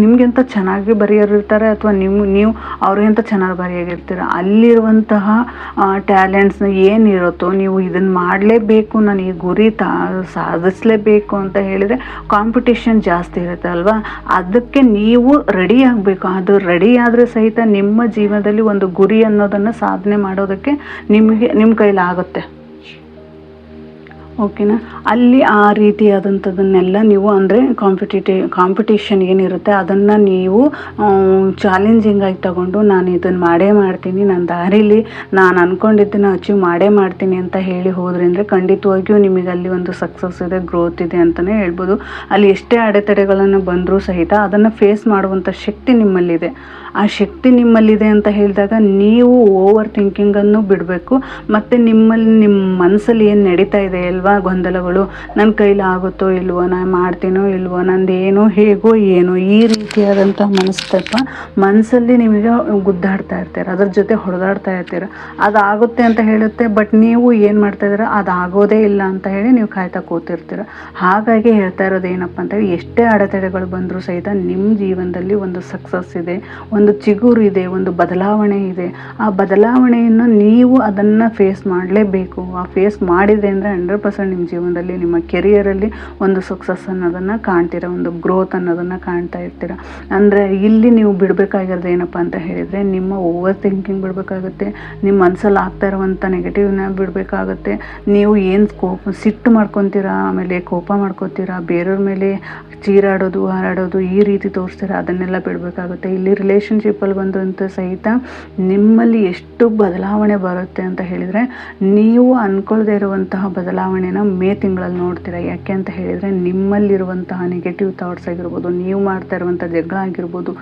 ನಿಮಗಿಂತ ಚೆನ್ನಾಗಿ ಬರೆಯೋರಿರ್ತಾರೆ, ಅಥವಾ ನೀವು ಅವ್ರಿಗಿಂತ ಚೆನ್ನಾಗಿ ಬರೆಯೋಗಿರ್ತೀರ. ಅಲ್ಲಿರುವಂತಹ ಟ್ಯಾಲೆಂಟ್ಸ್ನ ಏನಿರುತ್ತೋ ನೀವು ಇದನ್ನು ಮಾಡಲೇಬೇಕು, ನಾನು ಈ ಗುರಿ ಸಾಧಿಸಲೇಬೇಕು ಅಂತ ಹೇಳಿದರೆ ಕಾಂಪಿಟೇಷನ್ ಜಾಸ್ತಿ ಇರುತ್ತೆ ಅಲ್ವಾ. ಅದಕ್ಕೆ ನೀವು ರೆಡಿ ಆಗಬೇಕು. ಅದು ರೆಡಿ ಆದರೆ ಸಹಿತ ನಿಮ್ಮ ಜೀವನದಲ್ಲಿ ಒಂದು ಗುರಿ ಅನ್ನೋದನ್ನು ಸಾಧನೆ ಮಾಡೋದಕ್ಕೆ ನಿಮ್ಮ ಕೈಲಾಗುತ್ತೆ. ಓಕೆನಾ. ಅಲ್ಲಿ ಆ ರೀತಿಯಾದಂಥದ್ದನ್ನೆಲ್ಲ ನೀವು ಅಂದರೆ ಕಾಂಪಿಟೇಷನ್ ಏನಿರುತ್ತೆ ಅದನ್ನು ನೀವು ಚಾಲೆಂಜಿಂಗಾಗಿ ತಗೊಂಡು ನಾನು ಇದನ್ನು ಮಾಡೇ ಮಾಡ್ತೀನಿ, ನನ್ನ ದಾರಿಲಿ ನಾನು ಅಂದ್ಕೊಂಡಿದ್ದನ್ನು ಅಚೀವ್ ಮಾಡೇ ಮಾಡ್ತೀನಿ ಅಂತ ಹೇಳಿ ಹೋದ್ರಿ ಅಂದರೆ ಖಂಡಿತವಾಗಿಯೂ ನಿಮಗೆ ಅಲ್ಲಿ ಒಂದು ಸಕ್ಸಸ್ ಇದೆ, ಗ್ರೋತ್ ಇದೆ ಅಂತಲೇ ಹೇಳ್ಬೋದು. ಅಲ್ಲಿ ಎಷ್ಟೇ ಅಡೆತಡೆಗಳನ್ನು ಬಂದರೂ ಸಹಿತ ಅದನ್ನು ಫೇಸ್ ಮಾಡುವಂಥ ಶಕ್ತಿ ನಿಮ್ಮಲ್ಲಿದೆ. ಆ ಶಕ್ತಿ ನಿಮ್ಮಲ್ಲಿದೆ ಅಂತ ಹೇಳಿದಾಗ ನೀವು ಓವರ್ ಥಿಂಕಿಂಗನ್ನು ಬಿಡಬೇಕು. ಮತ್ತು ನಿಮ್ಮ ಮನಸ್ಸಲ್ಲಿ ಏನು ನಡೀತಾ ಇದೆ ಅಲ್ವಾ ಗೊಂದಲಗಳು, ನನ್ನ ಕೈಲಿ ಆಗುತ್ತೋ ಇಲ್ವೋ, ನಾನು ಮಾಡ್ತೀನೋ ಇಲ್ವೋ, ನಂದೇನೋ ಹೇಗೋ ಏನೋ, ಈ ರೀತಿಯಾದಂಥ ಮನಸ್ಸಲ್ಲಿ ನಿಮಗೆ ಗುದ್ದಾಡ್ತಾ ಇರ್ತೀರ, ಅದ್ರ ಜೊತೆ ಹೊಡೆದಾಡ್ತಾ ಇರ್ತೀರ. ಅದಾಗುತ್ತೆ ಅಂತ ಹೇಳುತ್ತೆ, ಬಟ್ ನೀವು ಏನು ಮಾಡ್ತಾ ಇದ್ದೀರ, ಅದಾಗೋದೇ ಇಲ್ಲ ಅಂತ ಹೇಳಿ ನೀವು ಕಾಯ್ತಾ ಕೂತಿರ್ತೀರ. ಹಾಗಾಗಿ ಹೇಳ್ತಾ ಇರೋದು ಏನಪ್ಪ ಅಂತ ಹೇಳಿ, ಎಷ್ಟೇ ಅಡೆತಡೆಗಳು ಬಂದರೂ ಸಹಿತ ನಿಮ್ಮ ಜೀವನದಲ್ಲಿ ಒಂದು ಸಕ್ಸಸ್ ಇದೆ, ಒಂದು ಚಿಗುರು ಇದೆ, ಒಂದು ಬದಲಾವಣೆ ಇದೆ. ಆ ಬದಲಾವಣೆಯನ್ನು ನೀವು ಅದನ್ನು ಫೇಸ್ ಮಾಡಲೇಬೇಕು. ಆ ಫೇಸ್ ಮಾಡಿದೆ ಅಂದರೆ 100% ನಿಮ್ಮ ಜೀವನದಲ್ಲಿ ನಿಮ್ಮ ಕೆರಿಯರಲ್ಲಿ ಒಂದು ಸಕ್ಸಸ್ ಅನ್ನೋದನ್ನು ಕಾಣ್ತೀರ, ಒಂದು ಗ್ರೋತ್ ಅನ್ನೋದನ್ನು ಕಾಣ್ತಾ ಇರ್ತೀರ. ಅಂದರೆ ಇಲ್ಲಿ ನೀವು ಬಿಡಬೇಕಾಗಿರೋದು ಏನಪ್ಪ ಅಂತ ಹೇಳಿದರೆ, ನಿಮ್ಮ ಓವರ್ ಥಿಂಕಿಂಗ್ ಬಿಡಬೇಕಾಗುತ್ತೆ, ನಿಮ್ಮ ಮನಸ್ಸಲ್ಲಿ ಆಗ್ತಾ ಇರುವಂಥ ನೆಗೆಟಿವ್ನ ಬಿಡಬೇಕಾಗುತ್ತೆ. ನೀವು ಏನು ಸಿಟ್ಟು ಮಾಡ್ಕೊತೀರಾ, ಆಮೇಲೆ ಕೋಪ ಮಾಡ್ಕೊತೀರಾ, ಬೇರೆಯವ್ರ ಮೇಲೆ ಚೀರಾಡೋದು ಹಾರಾಡೋದು ಈ ರೀತಿ ತೋರಿಸ್ತೀರಾ, ಅದನ್ನೆಲ್ಲ ಬಿಡಬೇಕಾಗುತ್ತೆ. ಇಲ್ಲಿ ರಿಲೇಷನ್ಶಿಪ್ಪಲ್ಲಿ ಬಂದಂಥ ಸಹಿತ ನಿಮ್ಮಲ್ಲಿ ಎಷ್ಟು ಬದಲಾವಣೆ ಬರುತ್ತೆ ಅಂತ ಹೇಳಿದರೆ, ನೀವು ಅಂದ್ಕೊಳ್ದೇ ಇರುವಂತಹ ಬದಲಾವಣೆನ ಮೇ ತಿಂಗಳಲ್ಲಿ ನೋಡ್ತೀರಾ. ಯಾಕೆ ಅಂತ ಹೇಳಿದರೆ, ನಿಮ್ಮಲ್ಲಿರುವಂತಹ ನೆಗೆಟಿವ್ ಥಾಟ್ಸ್ ಆಗಿರ್ಬೋದು, ನೀವು ಮಾಡ್ತಾ ಇರುವಂಥ ಜಗಳ ಆಗಿರ್ಬೋದು,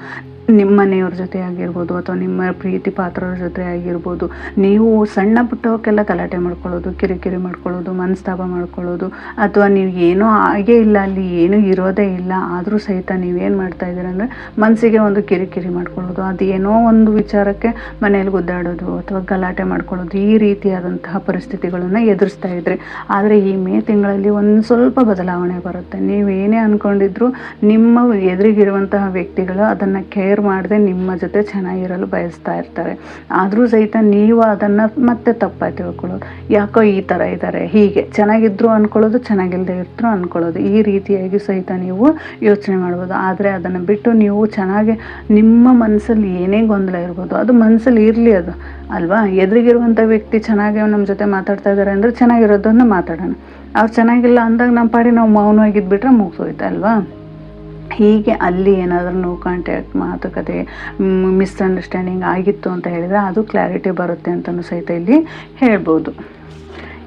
ನಿಮ್ಮ ಮನೆಯವ್ರ ಜೊತೆ ಆಗಿರ್ಬೋದು, ಅಥವಾ ನಿಮ್ಮ ಪ್ರೀತಿ ಪಾತ್ರರ ಜೊತೆ ಆಗಿರ್ಬೋದು, ನೀವು ಸಣ್ಣ ಪುಟ್ಟವಕ್ಕೆಲ್ಲ ಗಲಾಟೆ ಮಾಡ್ಕೊಳ್ಳೋದು, ಕಿರಿಕಿರಿ ಮಾಡ್ಕೊಳ್ಳೋದು, ಮನಸ್ತಾಪ ಮಾಡ್ಕೊಳ್ಳೋದು, ಅಥವಾ ನೀವು ಏನೋ ಆಗೇ ಇಲ್ಲ, ಅಲ್ಲಿ ಏನೂ ಇರೋದೇ ಇಲ್ಲ, ಆದರೂ ಸಹಿತ ನೀವೇನು ಮಾಡ್ತಾ ಇದ್ದೀರ ಅಂದರೆ ಮನಸ್ಸಿಗೆ ಒಂದು ಕಿರಿಕಿರಿ ಮಾಡ್ಕೊಳ್ಳೋದು, ಅದು ಏನೋ ಒಂದು ವಿಚಾರಕ್ಕೆ ಮನೇಲಿ ಗುದ್ದಾಡೋದು ಅಥವಾ ಗಲಾಟೆ ಮಾಡ್ಕೊಳ್ಳೋದು, ಈ ರೀತಿಯಾದಂತಹ ಪರಿಸ್ಥಿತಿಗಳನ್ನು ಎದುರಿಸ್ತಾ ಇದ್ರಿ. ಆದರೆ ಈ ಮೇ ತಿಂಗಳಲ್ಲಿ ಒಂದು ಸ್ವಲ್ಪ ಬದಲಾವಣೆ ಬರುತ್ತೆ. ನೀವೇನೇ ಅಂದ್ಕೊಂಡಿದ್ರು ನಿಮ್ಮ ಎದುರಿಗಿರುವಂತಹ ವ್ಯಕ್ತಿಗಳು ಅದನ್ನು ಕೇರ್ ಮಾಡದೆ ನಿಮ್ಮ ಜೊತೆ ಚೆನ್ನಾಗಿರಲು ಬಯಸ್ತಾ ಇರ್ತಾರೆ. ಆದರೂ ಸಹಿತ ನೀವು ಅದನ್ನು ಮತ್ತೆ ತಪ್ಪಾಗಿ ತಿಳ್ಕೊಳ್ಳೋದು, ಯಾಕೋ ಈ ಥರ ಇದ್ದಾರೆ, ಹೀಗೆ ಚೆನ್ನಾಗಿದ್ರು ಅಂದ್ಕೊಳ್ಳೋದು, ಚೆನ್ನಾಗಿಲ್ಲದೆ ಇದ್ರು ಅಂದ್ಕೊಳ್ಳೋದು, ಈ ರೀತಿಯಾಗಿ ಸಹಿತ ನೀವು ಯೋಚನೆ ಮಾಡ್ಬೋದು. ಆದರೆ ಅದನ್ನು ಬಿಟ್ಟು ನೀವು ಚೆನ್ನಾಗಿ ನಿಮ್ಮ ಮನಸ್ಸಲ್ಲಿ ಏನೇ ಗೊಂದಲ ಇರ್ಬೋದು, ಅದು ಮನಸ್ಸಲ್ಲಿ ಇರಲಿ, ಅದು ಅಲ್ವಾ. ಎದುರಿಗಿರುವಂಥ ವ್ಯಕ್ತಿ ಚೆನ್ನಾಗಿ ನಮ್ಮ ಜೊತೆ ಮಾತಾಡ್ತಾ ಇದ್ದಾರೆ ಅಂದರೆ ಚೆನ್ನಾಗಿರೋದನ್ನು ಮಾತಾಡೋಣ, ಅವ್ರು ಚೆನ್ನಾಗಿಲ್ಲ ಅಂದಾಗ ನಮ್ಮ ಪಾಡಿ ನಾವು ಮೌನವಾಗಿದ್ಬಿಟ್ರೆ ಮುಗಿಸೋಯ್ತು ಅಲ್ವಾ. ಹೀಗೆ ಅಲ್ಲಿ ಏನಾದರೂ ನೋ ಕಾಂಟ್ಯಾಕ್ಟ್ ಮಾತುಕತೆ ಮಿಸ್ಅಂಡರ್ಸ್ಟ್ಯಾಂಡಿಂಗ್ ಆಗಿತ್ತು ಅಂತ ಹೇಳಿದರೆ ಅದು ಕ್ಲಾರಿಟಿ ಬರುತ್ತೆ ಅಂತಲೂ ಸಹಿತ ಇಲ್ಲಿ ಹೇಳ್ಬೋದು.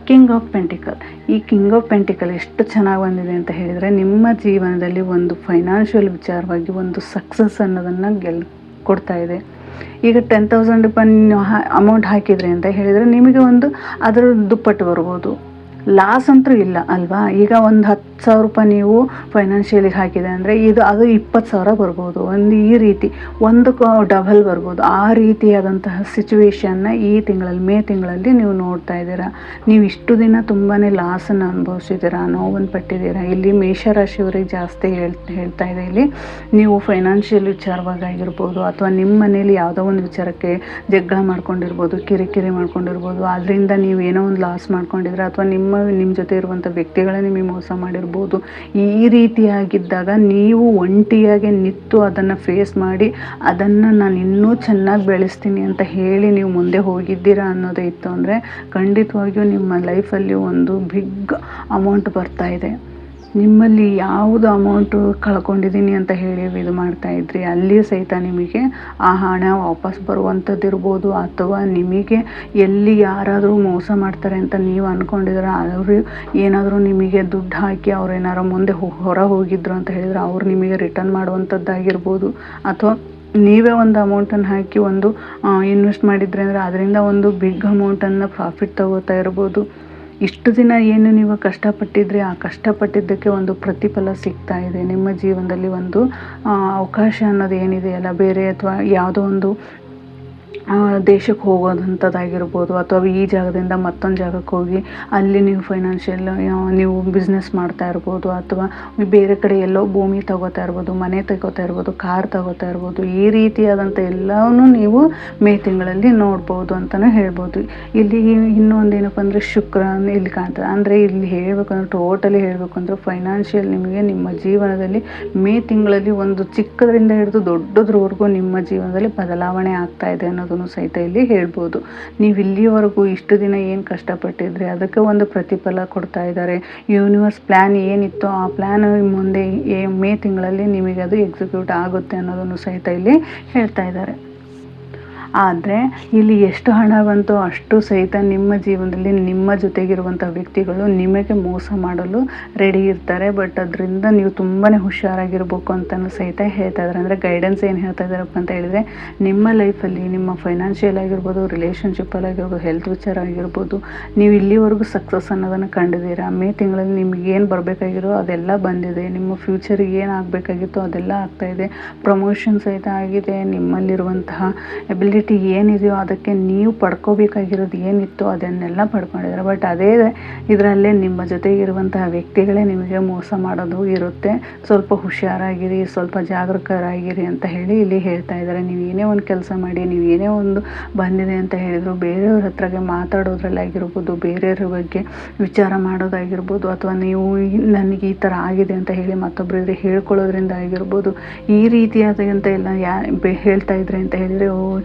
King of pentacle. ಈ ಕಿಂಗ್ ಆಫ್ ಪೆಂಟಿಕಲ್ ಎಷ್ಟು ಚೆನ್ನಾಗಿ ಬಂದಿದೆ ಅಂತ ಹೇಳಿದರೆ, ನಿಮ್ಮ ಜೀವನದಲ್ಲಿ ಒಂದು ಫೈನಾನ್ಷಿಯಲ್ ವಿಚಾರವಾಗಿ ಒಂದು ಸಕ್ಸಸ್ ಅನ್ನೋದನ್ನು ಕೊಡ್ತಾ ಇದೆ. ಈಗ 10,000 ರೂಪಾಯಿ ಅಮೌಂಟ್ ಹಾಕಿದ್ರಿ ಅಂತ ಹೇಳಿದರೆ ನಿಮಗೆ ಒಂದು ಅದರ ದುಪ್ಪಟ್ಟು ಬರ್ಬೋದು. ಲಾಸ್ ಅಂತೂ ಇಲ್ಲ ಅಲ್ವಾ. ಈಗ ಒಂದು 10,000 ರೂಪಾಯಿ ನೀವು ಫೈನಾನ್ಷಿಯಲಿಗೆ ಹಾಕಿದೆ ಅಂದರೆ ಅದು 20,000 ಬರ್ಬೋದು. ಈ ರೀತಿ ಒಂದಕ್ಕೆ ಡಬಲ್ ಬರ್ಬೋದು. ಆ ರೀತಿಯಾದಂತಹ ಸಿಚುವೇಶನ್ನ ಈ ತಿಂಗಳಲ್ಲಿ, ಮೇ ತಿಂಗಳಲ್ಲಿ ನೀವು ನೋಡ್ತಾ ಇದ್ದೀರಾ. ನೀವು ಇಷ್ಟು ದಿನ ತುಂಬಾ ಲಾಸನ್ನು ಅನುಭವಿಸಿದ್ದೀರಾ, ನೋವನ್ನು ಪಟ್ಟಿದ್ದೀರಾ. ಇಲ್ಲಿ ಮೇಷರಾಶಿಯವರಿಗೆ ಜಾಸ್ತಿ ಹೇಳ್ತಾ ಇದೆ. ಇಲ್ಲಿ ನೀವು ಫೈನಾನ್ಷಿಯಲ್ ವಿಚಾರವಾಗಿರ್ಬೋದು ಅಥವಾ ನಿಮ್ಮ ಮನೇಲಿ ಯಾವುದೋ ಒಂದು ವಿಚಾರಕ್ಕೆ ಜಗಳ ಮಾಡ್ಕೊಂಡಿರ್ಬೋದು, ಕಿರಿಕಿರಿ ಮಾಡ್ಕೊಂಡಿರ್ಬೋದು. ಅದರಿಂದ ನೀವು ಏನೋ ಒಂದು ಲಾಸ್ ಮಾಡ್ಕೊಂಡಿದ್ರೆ ಅಥವಾ ನಿಮ್ಮ ಜೊತೆ ಇರುವಂಥ ವ್ಯಕ್ತಿಗಳೇ ನಿಮಗೆ ಮೋಸ ಮಾಡಿರ್ಬೋದು. ಈ ರೀತಿಯಾಗಿದ್ದಾಗ ನೀವು ಒಂಟಿಯಾಗಿ ನಿಂತು ಅದನ್ನು ಫೇಸ್ ಮಾಡಿ ಅದನ್ನು ನಾನು ಇನ್ನೂ ಚೆನ್ನಾಗಿ ಬೆಳೆಸ್ತೀನಿ ಅಂತ ಹೇಳಿ ನೀವು ಮುಂದೆ ಹೋಗಿದ್ದೀರಾ ಅನ್ನೋದೇ ಇತ್ತು ಅಂದರೆ ಖಂಡಿತವಾಗಿಯೂ ನಿಮ್ಮ ಲೈಫಲ್ಲಿ ಒಂದು ಬಿಗ್ ಅಮೌಂಟ್ ಬರ್ತಾ ಇದೆ. ನಿಮ್ಮಲ್ಲಿ ಯಾವುದು ಅಮೌಂಟು ಕಳ್ಕೊಂಡಿದ್ದೀನಿ ಅಂತ ಹೇಳಿ ಇದು ಮಾಡ್ತಾಯಿದ್ರಿ, ಅಲ್ಲಿ ಸಹಿತ ನಿಮಗೆ ಆ ಹಣ ವಾಪಸ್ ಬರುವಂಥದ್ದಿರ್ಬೋದು ಅಥವಾ ನಿಮಗೆ ಎಲ್ಲಿ ಯಾರಾದರೂ ಮೋಸ ಮಾಡ್ತಾರೆ ಅಂತ ನೀವು ಅಂದ್ಕೊಂಡಿದ್ರೆ ಅವರು ಏನಾದರೂ ನಿಮಗೆ ದುಡ್ಡು ಹಾಕಿ ಅವ್ರೇನಾರು ಮುಂದೆ ಹೊರ ಹೋಗಿದ್ರು ಅಂತ ಹೇಳಿದ್ರೆ ಅವ್ರು ನಿಮಗೆ ರಿಟರ್ನ್ ಮಾಡುವಂಥದ್ದಾಗಿರ್ಬೋದು. ಅಥವಾ ನೀವೇ ಒಂದು ಅಮೌಂಟನ್ನು ಹಾಕಿ ಒಂದು ಇನ್ವೆಸ್ಟ್ ಮಾಡಿದ್ರಿ ಅಂದರೆ ಅದರಿಂದ ಒಂದು ಬಿಗ್ ಅಮೌಂಟನ್ನು ಪ್ರಾಫಿಟ್ ತಗೋತಾ ಇರ್ಬೋದು. ಇಷ್ಟು ದಿನ ಏನು ನೀವು ಕಷ್ಟಪಟ್ಟಿದ್ರಿ ಆ ಕಷ್ಟಪಟ್ಟಿದ್ದಕ್ಕೆ ಒಂದು ಪ್ರತಿಫಲ ಸಿಗ್ತಾ ಇದೆ. ನಿಮ್ಮ ಜೀವನದಲ್ಲಿ ಒಂದು ಅವಕಾಶ ಅನ್ನೋದು ಏನಿದೆಯಲ್ಲ, ಬೇರೆ ಅಥವಾ ಯಾವುದೋ ಒಂದು ದೇಶಕ್ಕೆ ಹೋಗೋದಂಥದ್ದಾಗಿರ್ಬೋದು ಅಥವಾ ಈ ಜಾಗದಿಂದ ಮತ್ತೊಂದು ಜಾಗಕ್ಕೆ ಹೋಗಿ ಅಲ್ಲಿ ನೀವು ಫೈನಾನ್ಷಿಯಲ್ ನೀವು ಬಿಸ್ನೆಸ್ ಮಾಡ್ತಾ ಇರ್ಬೋದು ಅಥವಾ ಬೇರೆ ಕಡೆ ಎಲ್ಲೋ ಭೂಮಿ ತಗೋತಾ ಇರ್ಬೋದು, ಮನೆ ತಗೋತಾ ಇರ್ಬೋದು, ಕಾರ್ ತಗೋತಾ ಇರ್ಬೋದು. ಈ ರೀತಿಯಾದಂಥ ಎಲ್ಲವನ್ನೂ ನೀವು ಮೇ ತಿಂಗಳಲ್ಲಿ ನೋಡ್ಬೋದು ಅಂತಲೇ ಹೇಳ್ಬೋದು. ಇಲ್ಲಿ ಇನ್ನೊಂದೇನಪ್ಪ ಅಂದರೆ ಶುಕ್ರ ಇಲ್ಲಿ ಕಾಣ್ತದೆ. ಅಂದರೆ ಇಲ್ಲಿ ಹೇಳಬೇಕಂದ್ರೆ ಟೋಟಲಿ ಹೇಳಬೇಕು ಅಂದರೆ ಫೈನಾನ್ಷಿಯಲ್ ನಿಮಗೆ ನಿಮ್ಮ ಜೀವನದಲ್ಲಿ ಮೇ ತಿಂಗಳಲ್ಲಿ ಒಂದು ಚಿಕ್ಕದರಿಂದ ಹಿಡಿದು ದೊಡ್ಡದ್ರವರೆಗೂ ನಿಮ್ಮ ಜೀವನದಲ್ಲಿ ಬದಲಾವಣೆ ಆಗ್ತಾ ಇದೆ ಅನ್ನೋದು ಸಹಿತ ಇಲ್ಲಿ ಹೇಳ್ಬೋದು. ನೀವು ಇಲ್ಲಿವರೆಗೂ ಇಷ್ಟು ದಿನ ಏನು ಕಷ್ಟಪಟ್ಟಿದ್ರಿ ಅದಕ್ಕೆ ಒಂದು ಪ್ರತಿಫಲ ಕೊಡ್ತಾ ಇದ್ದಾರೆ. ಯೂನಿವರ್ಸ್ ಪ್ಲ್ಯಾನ್ ಏನಿತ್ತು ಆ ಪ್ಲ್ಯಾನ್ ಮುಂದೆ ಮೇ ತಿಂಗಳಲ್ಲಿ ನಿಮಗೆ ಅದು ಎಕ್ಸಿಕ್ಯೂಟ್ ಆಗುತ್ತೆ ಅನ್ನೋದನ್ನು ಸಹಿತ ಇಲ್ಲಿ ಹೇಳ್ತಾ ಇದ್ದಾರೆ. ಆದರೆ ಇಲ್ಲಿ ಎಷ್ಟು ಹಣ ಬಂತೋ ಅಷ್ಟು ಸಹಿತ ನಿಮ್ಮ ಜೀವನದಲ್ಲಿ ನಿಮ್ಮ ಜೊತೆಗಿರುವಂಥ ವ್ಯಕ್ತಿಗಳು ನಿಮಗೆ ಮೋಸ ಮಾಡಲು ರೆಡಿ ಇರ್ತಾರೆ. ಬಟ್ ಅದರಿಂದ ನೀವು ತುಂಬಾ ಹುಷಾರಾಗಿರ್ಬೇಕು ಅಂತಲೂ ಸಹಿತ ಹೇಳ್ತಾ ಇದ್ದಾರೆ. ಅಂದರೆ ಗೈಡೆನ್ಸ್ ಏನು ಹೇಳ್ತಾ ಇದ್ದಾರಪ್ಪ ಅಂತ ಹೇಳಿದರೆ, ನಿಮ್ಮ ಲೈಫಲ್ಲಿ ನಿಮ್ಮ ಫೈನಾನ್ಷಿಯಲ್ ಆಗಿರ್ಬೋದು, ರಿಲೇಷನ್ಶಿಪ್ಪಲ್ಲಾಗಿರ್ಬೋದು, ಹೆಲ್ತ್ ವಿಚಾರ ಆಗಿರ್ಬೋದು, ನೀವು ಇಲ್ಲಿವರೆಗೂ ಸಕ್ಸಸ್ ಅನ್ನೋದನ್ನು ಕಂಡಿದ್ದೀರಾ. ಮೇ ತಿಂಗಳಲ್ಲಿ ನಿಮ್ಗೆ ಏನು ಬರಬೇಕಾಗಿರೋ ಅದೆಲ್ಲ ಬಂದಿದೆ. ನಿಮ್ಮ ಫ್ಯೂಚರಿಗೆ ಏನು ಆಗಬೇಕಾಗಿತ್ತೋ ಅದೆಲ್ಲ ಆಗ್ತಾಯಿದೆ. ಪ್ರಮೋಷನ್ ಸಹಿತ ಆಗಿದೆ. ನಿಮ್ಮಲ್ಲಿರುವಂತಹ ಎಬಿಲಿಟಿ ಏನಿದೆಯೋ ಅದಕ್ಕೆ ನೀವು ಪಡ್ಕೋಬೇಕಾಗಿರೋದು ಏನಿತ್ತು ಅದನ್ನೆಲ್ಲ ಪಡ್ಕೊಂಡಿದ್ದಾರೆ. ಬಟ್ ಅದೇ ಇದರಲ್ಲೇ ನಿಮ್ಮ ಜೊತೆಗಿರುವಂತಹ ವ್ಯಕ್ತಿಗಳೇ ನಿಮಗೆ ಮೋಸ ಮಾಡೋದು ಇರುತ್ತೆ. ಸ್ವಲ್ಪ ಹುಷಾರಾಗಿರಿ, ಸ್ವಲ್ಪ ಜಾಗರೂಕರಾಗಿರಿ ಅಂತ ಹೇಳಿ ಇಲ್ಲಿ ಹೇಳ್ತಾ ಇದ್ದಾರೆ. ನೀವು ಏನೇ ಒಂದು ಕೆಲಸ ಮಾಡಿ, ನೀವು ಏನೇ ಒಂದು ಬಂದಿದೆ ಅಂತ ಹೇಳಿದ್ರು ಬೇರೆಯವ್ರ ಹತ್ರಗೆ ಮಾತಾಡೋದ್ರಲ್ಲಾಗಿರ್ಬೋದು, ಬೇರೆಯವ್ರ ಬಗ್ಗೆ ವಿಚಾರ ಮಾಡೋದಾಗಿರ್ಬೋದು, ಅಥವಾ ನೀವು ನನಗೆ ಈ ಥರ ಆಗಿದೆ ಅಂತ ಹೇಳಿ ಮತ್ತೊಬ್ಬರಿಗೆ ಹೇಳ್ಕೊಳ್ಳೋದ್ರಿಂದ ಆಗಿರ್ಬೋದು, ಈ ರೀತಿಯಾದಂಥ ಎಲ್ಲ ಹೇಳ್ತಾ ಇದ್ರೆ ಅಂತ ಹೇಳಿದರೆ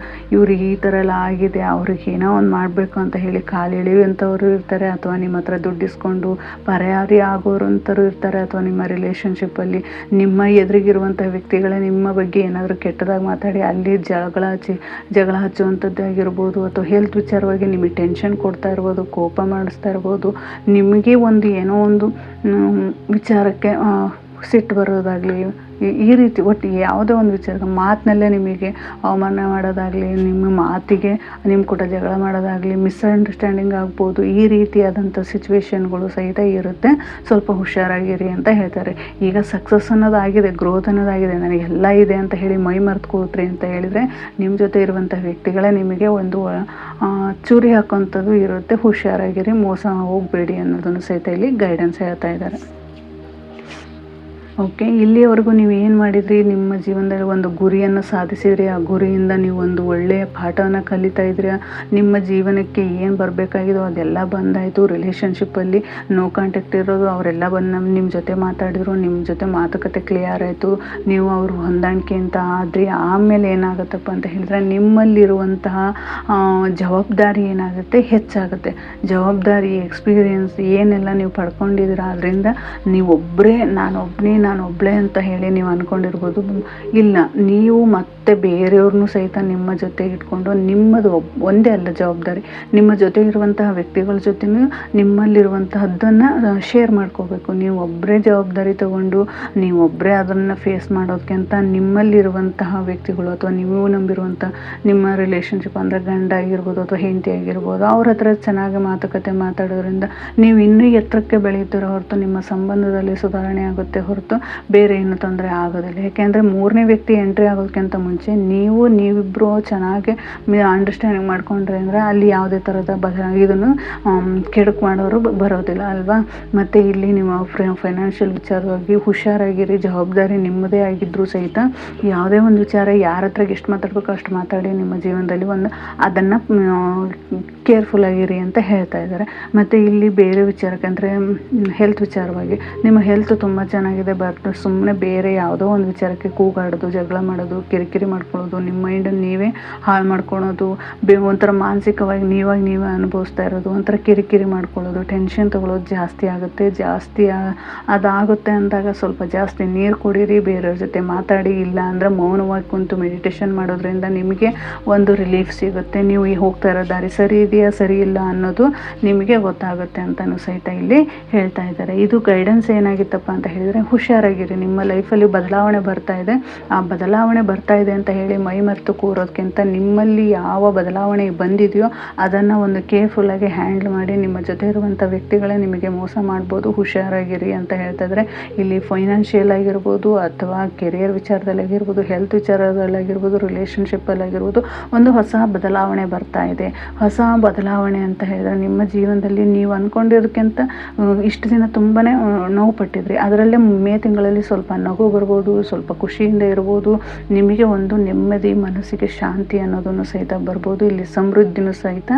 ಇವ್ರಿಗೆ ಈ ಥರ ಎಲ್ಲ ಆಗಿದೆ, ಅವ್ರಿಗೆ ಏನೋ ಒಂದು ಮಾಡಬೇಕು ಅಂತ ಹೇಳಿ ಕಾಲು ಎಳೆಯುವಂಥವ್ರು ಇರ್ತಾರೆ. ಅಥವಾ ನಿಮ್ಮ ಹತ್ರ ದುಡ್ಡಿಸ್ಕೊಂಡು ಪರಾರಿ ಆಗೋರು ಅಂಥವ್ರು ಇರ್ತಾರೆ. ಅಥವಾ ನಿಮ್ಮ ರಿಲೇಷನ್ಶಿಪ್ಪಲ್ಲಿ ನಿಮ್ಮ ಎದುರಿಗಿರುವಂಥ ವ್ಯಕ್ತಿಗಳೇ ನಿಮ್ಮ ಬಗ್ಗೆ ಏನಾದರೂ ಕೆಟ್ಟದಾಗಿ ಮಾತಾಡಿ ಅಲ್ಲಿ ಜಗಳ ಹಚ್ಚುವಂಥದ್ದಾಗಿರ್ಬೋದು. ಅಥವಾ ಹೆಲ್ತ್ ವಿಚಾರವಾಗಿ ನಿಮಗೆ ಟೆನ್ಷನ್ ಕೊಡ್ತಾ ಇರ್ಬೋದು, ಕೋಪ ಮಾಡಿಸ್ತಾ ಇರ್ಬೋದು. ನಿಮಗೆ ಒಂದು ಏನೋ ಒಂದು ವಿಚಾರಕ್ಕೆ ಸಿಟ್ಟು ಬರೋದಾಗಲಿ, ಈ ರೀತಿ ಒಟ್ಟು ಯಾವುದೋ ಒಂದು ವಿಚಾರ ಮಾತಿನಲ್ಲೇ ನಿಮಗೆ ಅವಮಾನ ಮಾಡೋದಾಗಲಿ, ನಿಮ್ಮ ಮಾತಿಗೆ ನಿಮ್ಮ ಕೂಡ ಜಗಳ ಮಾಡೋದಾಗಲಿ, ಮಿಸ್ಅಂಡರ್ಸ್ಟ್ಯಾಂಡಿಂಗ್ ಆಗ್ಬೋದು. ಈ ರೀತಿಯಾದಂಥ ಸಿಚುವೇಶನ್ಗಳು ಸಹಿತ ಇರುತ್ತೆ. ಸ್ವಲ್ಪ ಹುಷಾರಾಗಿರಿ ಅಂತ ಹೇಳ್ತಾರೆ. ಈಗ ಸಕ್ಸಸ್ ಅನ್ನೋದಾಗಿದೆ, ಗ್ರೋತ್ ಅನ್ನೋದಾಗಿದೆ, ನನಗೆಲ್ಲ ಇದೆ ಅಂತ ಹೇಳಿ ಮೈ ಮರೆತ್ಕೋತ್ರಿ ಅಂತ ಹೇಳಿದರೆ ನಿಮ್ಮ ಜೊತೆ ಇರುವಂಥ ವ್ಯಕ್ತಿಗಳೇ ನಿಮಗೆ ಒಂದು ಚೂರಿ ಹಾಕೋಂಥದ್ದು ಇರುತ್ತೆ. ಹುಷಾರಾಗಿರಿ, ಮೋಸ ಹೋಗಬೇಡಿ ಅನ್ನೋದನ್ನು ಸಹಿತ ಇಲ್ಲಿ ಗೈಡೆನ್ಸ್ ಹೇಳ್ತಾ ಇದ್ದಾರೆ. ಓಕೆ, ಇಲ್ಲಿಯವರೆಗೂ ನೀವು ಏನು ಮಾಡಿದ್ರಿ, ನಿಮ್ಮ ಜೀವನದಲ್ಲಿ ಒಂದು ಗುರಿಯನ್ನು ಸಾಧಿಸಿದ್ರಿ. ಆ ಗುರಿಯಿಂದ ನೀವು ಒಂದು ಒಳ್ಳೆಯ ಪಾಠವನ್ನು ಕಲಿತಾ ಇದ್ರಿ. ನಿಮ್ಮ ಜೀವನಕ್ಕೆ ಏನು ಬರಬೇಕಾಗಿದೋ ಅದೆಲ್ಲ ಬಂದಾಯಿತು. ರಿಲೇಷನ್ಶಿಪ್ಪಲ್ಲಿ ನೋ ಕಾಂಟ್ಯಾಕ್ಟ್ ಇರೋದು ಅವರೆಲ್ಲ ಬಂದು ನಿಮ್ಮ ಜೊತೆ ಮಾತಾಡಿದ್ರು, ನಿಮ್ಮ ಜೊತೆ ಮಾತುಕತೆ ಕ್ಲಿಯರ್ ಆಯಿತು, ನೀವು ಅವರು ಹೊಂದಾಣಿಕೆ ಅಂತ ಆದ್ರಿ. ಆಮೇಲೆ ಏನಾಗುತ್ತಪ್ಪ ಅಂತ ಹೇಳಿದ್ರೆ ನಿಮ್ಮಲ್ಲಿರುವಂತಹ ಜವಾಬ್ದಾರಿ ಏನಾಗುತ್ತೆ, ಹೆಚ್ಚಾಗುತ್ತೆ. ಜವಾಬ್ದಾರಿ, ಎಕ್ಸ್ಪೀರಿಯನ್ಸ್ ಏನೆಲ್ಲ ನೀವು ಪಡ್ಕೊಂಡಿದ್ದೀರ ಅದರಿಂದ ನೀವೊಬ್ಬರೇ ನಾನೊಬ್ಬನೇ ನಾನು ಒಬ್ಬಳೇ ಅಂತ ಹೇಳಿ ನೀವು ಅಂದ್ಕೊಂಡಿರ್ಬೋದು. ಇಲ್ಲ, ನೀವು ಮತ್ತೆ ಬೇರೆಯವ್ರನ್ನೂ ಸಹಿತ ನಿಮ್ಮ ಜೊತೆಗೆ ಇಟ್ಕೊಂಡು ನಿಮ್ಮದು ಒಂದೇ ಅಲ್ಲ ಜವಾಬ್ದಾರಿ, ನಿಮ್ಮ ಜೊತೆ ಇರುವಂತಹ ವ್ಯಕ್ತಿಗಳ ಜೊತೆನೂ ನಿಮ್ಮಲ್ಲಿರುವಂತಹದ್ದನ್ನು ಶೇರ್ ಮಾಡ್ಕೋಬೇಕು. ನೀವು ಒಬ್ಬರೇ ಜವಾಬ್ದಾರಿ ತಗೊಂಡು ನೀವೊಬ್ಬರೇ ಅದನ್ನು ಫೇಸ್ ಮಾಡೋದಕ್ಕಿಂತ ನಿಮ್ಮಲ್ಲಿರುವಂತಹ ವ್ಯಕ್ತಿಗಳು ಅಥವಾ ನೀವು ನಂಬಿರುವಂಥ ನಿಮ್ಮ ರಿಲೇಷನ್ಶಿಪ್ ಅಂದರೆ ಗಂಡ ಆಗಿರ್ಬೋದು ಅಥವಾ ಹೆಂಡತಿ ಆಗಿರ್ಬೋದು, ಅವ್ರ ಹತ್ರ ಚೆನ್ನಾಗಿ ಮಾತುಕತೆ ಮಾತಾಡೋದ್ರಿಂದ ನೀವು ಇನ್ನೂ ಎತ್ತರಕ್ಕೆ ಬೆಳೆಯುತ್ತೀರೋ ಹೊರತು ನಿಮ್ಮ ಸಂಬಂಧದಲ್ಲಿ ಸುಧಾರಣೆ ಆಗುತ್ತೆ ಹೊರತು ಬೇರೆ ಏನು ತೊಂದರೆ ಆಗೋದಿಲ್ಲ. ಯಾಕೆಂದರೆ ಮೂರನೇ ವ್ಯಕ್ತಿ ಎಂಟ್ರಿ ಆಗೋದಕ್ಕಿಂತ ಮುಂಚೆ ನೀವಿಬ್ಬರು ಚೆನ್ನಾಗಿ ಅಂಡರ್ಸ್ಟ್ಯಾಂಡಿಂಗ್ ಮಾಡ್ಕೊಂಡ್ರೆ ಅಂದರೆ ಅಲ್ಲಿ ಯಾವುದೇ ಥರದ ಇದನ್ನು ಕೆಡುಕು ಮಾಡೋರು ಬರೋದಿಲ್ಲ ಅಲ್ವಾ. ಮತ್ತು ಇಲ್ಲಿ ನಿಮ್ಮ ಫೈನಾನ್ಷಿಯಲ್ ವಿಚಾರವಾಗಿ ಹುಷಾರಾಗಿರಿ. ಜವಾಬ್ದಾರಿ ನಿಮ್ಮದೇ ಆಗಿದ್ದರೂ ಸಹಿತ ಯಾವುದೇ ಒಂದು ವಿಚಾರ ಯಾರ ಹತ್ರ ಎಷ್ಟು ಮಾತಾಡಬೇಕು ಅಷ್ಟು ಮಾತಾಡಿ ನಿಮ್ಮ ಜೀವನದಲ್ಲಿ ಅದನ್ನು ಕೇರ್ಫುಲ್ ಆಗಿರಿ ಅಂತ ಹೇಳ್ತಾ ಇದ್ದಾರೆ. ಮತ್ತು ಇಲ್ಲಿ ಬೇರೆ ವಿಚಾರಕ್ಕೆ ಅಂದರೆ ಹೆಲ್ತ್ ವಿಚಾರವಾಗಿ ನಿಮ್ಮ ಹೆಲ್ತ್ ತುಂಬ ಚೆನ್ನಾಗಿದೆ, ಬಟ್ ಸುಮ್ಮನೆ ಬೇರೆ ಯಾವುದೋ ಒಂದು ವಿಚಾರಕ್ಕೆ ಕೂಗಾಡೋದು, ಜಗಳ ಮಾಡೋದು, ಕಿರಿಕಿರಿ ಮಾಡ್ಕೊಳ್ಳೋದು, ನಿಮ್ಮ ಮೈಂಡನ್ನು ನೀವೇ ಹಾಳು ಮಾಡ್ಕೊಳೋದು, ಒಂಥರ ಮಾನಸಿಕವಾಗಿ ನೀವೇ ಅನುಭವಿಸ್ತಾ ಇರೋದು, ಒಂಥರ ಕಿರಿಕಿರಿ ಮಾಡ್ಕೊಳ್ಳೋದು, ಟೆನ್ಷನ್ ತೊಗೊಳೋದು ಜಾಸ್ತಿ ಆಗುತ್ತೆ. ಅದಾಗುತ್ತೆ ಅಂದಾಗ ಸ್ವಲ್ಪ ಜಾಸ್ತಿ ನೀರು ಕುಡೀರಿ, ಬೇರೆಯವ್ರ ಜೊತೆ ಮಾತಾಡಿ. ಇಲ್ಲ ಅಂದರೆ ಮೌನವಾಗಿ ಕುಂತು ಮೆಡಿಟೇಷನ್ ಮಾಡೋದ್ರಿಂದ ನಿಮಗೆ ಒಂದು ರಿಲೀಫ್ ಸಿಗುತ್ತೆ. ನೀವು ಈ ಹೋಗ್ತಾ ಇರೋ ದಾರಿ ಸರಿ ಇದೆಯಾ ಸರಿ ಇಲ್ಲ ಅನ್ನೋದು ನಿಮಗೆ ಗೊತ್ತಾಗುತ್ತೆ ಅಂತಲೂ ಸಹಿತ ಇಲ್ಲಿ ಹೇಳ್ತಾ ಇದ್ದಾರೆ. ಇದು ಗೈಡೆನ್ಸ್ ಏನಾಗಿತ್ತಪ್ಪ ಅಂತ ಹೇಳಿದರೆ, ಹುಷಾರಾಗಿರಿ, ನಿಮ್ಮ ಲೈಫಲ್ಲಿ ಬದಲಾವಣೆ ಬರ್ತಾ ಇದೆ. ಆ ಬದಲಾವಣೆ ಬರ್ತಾ ಇದೆ ಅಂತ ಹೇಳಿ ಮೈ ಮರೆತು ಕೂರೋದಕ್ಕಿಂತ ನಿಮ್ಮಲ್ಲಿ ಯಾವ ಬದಲಾವಣೆ ಬಂದಿದೆಯೋ ಅದನ್ನು ಒಂದು ಕೇರ್ಫುಲ್ಲಾಗಿ ಹ್ಯಾಂಡಲ್ ಮಾಡಿ. ನಿಮ್ಮ ಜೊತೆ ಇರುವಂಥ ವ್ಯಕ್ತಿಗಳೇ ನಿಮಗೆ ಮೋಸ ಮಾಡ್ಬೋದು, ಹುಷಾರಾಗಿರಿ ಅಂತ ಹೇಳ್ತಾ ಇದ್ದಾರೆ. ಇಲ್ಲಿ ಫೈನಾನ್ಷಿಯಲ್ ಆಗಿರ್ಬೋದು ಅಥವಾ ಕೆರಿಯರ್ ವಿಚಾರದಲ್ಲಾಗಿರ್ಬೋದು, ಹೆಲ್ತ್ ವಿಚಾರದಲ್ಲಾಗಿರ್ಬೋದು, ರಿಲೇಷನ್ಶಿಪ್ಪಲ್ಲಾಗಿರ್ಬೋದು ಒಂದು ಹೊಸ ಬದಲಾವಣೆ ಬರ್ತಾ ಇದೆ. ಹೊಸ ಬದಲಾವಣೆ ಅಂತ ಹೇಳಿದ್ರೆ ನಿಮ್ಮ ಜೀವನದಲ್ಲಿ ನೀವು ಅಂದ್ಕೊಂಡಿರೋದಕ್ಕಿಂತ ಇಷ್ಟು ದಿನ ತುಂಬಾ ನೋವು ಪಟ್ಟಿದ್ರಿ, ಅದರಲ್ಲೇ ಮೇ ತಿಂಗಳಲ್ಲಿ ಸ್ವಲ್ಪ ನಗು ಬರ್ಬೋದು, ಸ್ವಲ್ಪ ಖುಷಿಯಿಂದ ಇರ್ಬೋದು, ನಿಮಗೆ ಒಂದು ನೆಮ್ಮದಿ, ಮನಸ್ಸಿಗೆ ಶಾಂತಿ ಅನ್ನೋದನ್ನು ಸಹಿತ ಬರ್ಬೋದು. ಇಲ್ಲಿ ಸಮೃದ್ಧಿನೂ ಸಹಿತ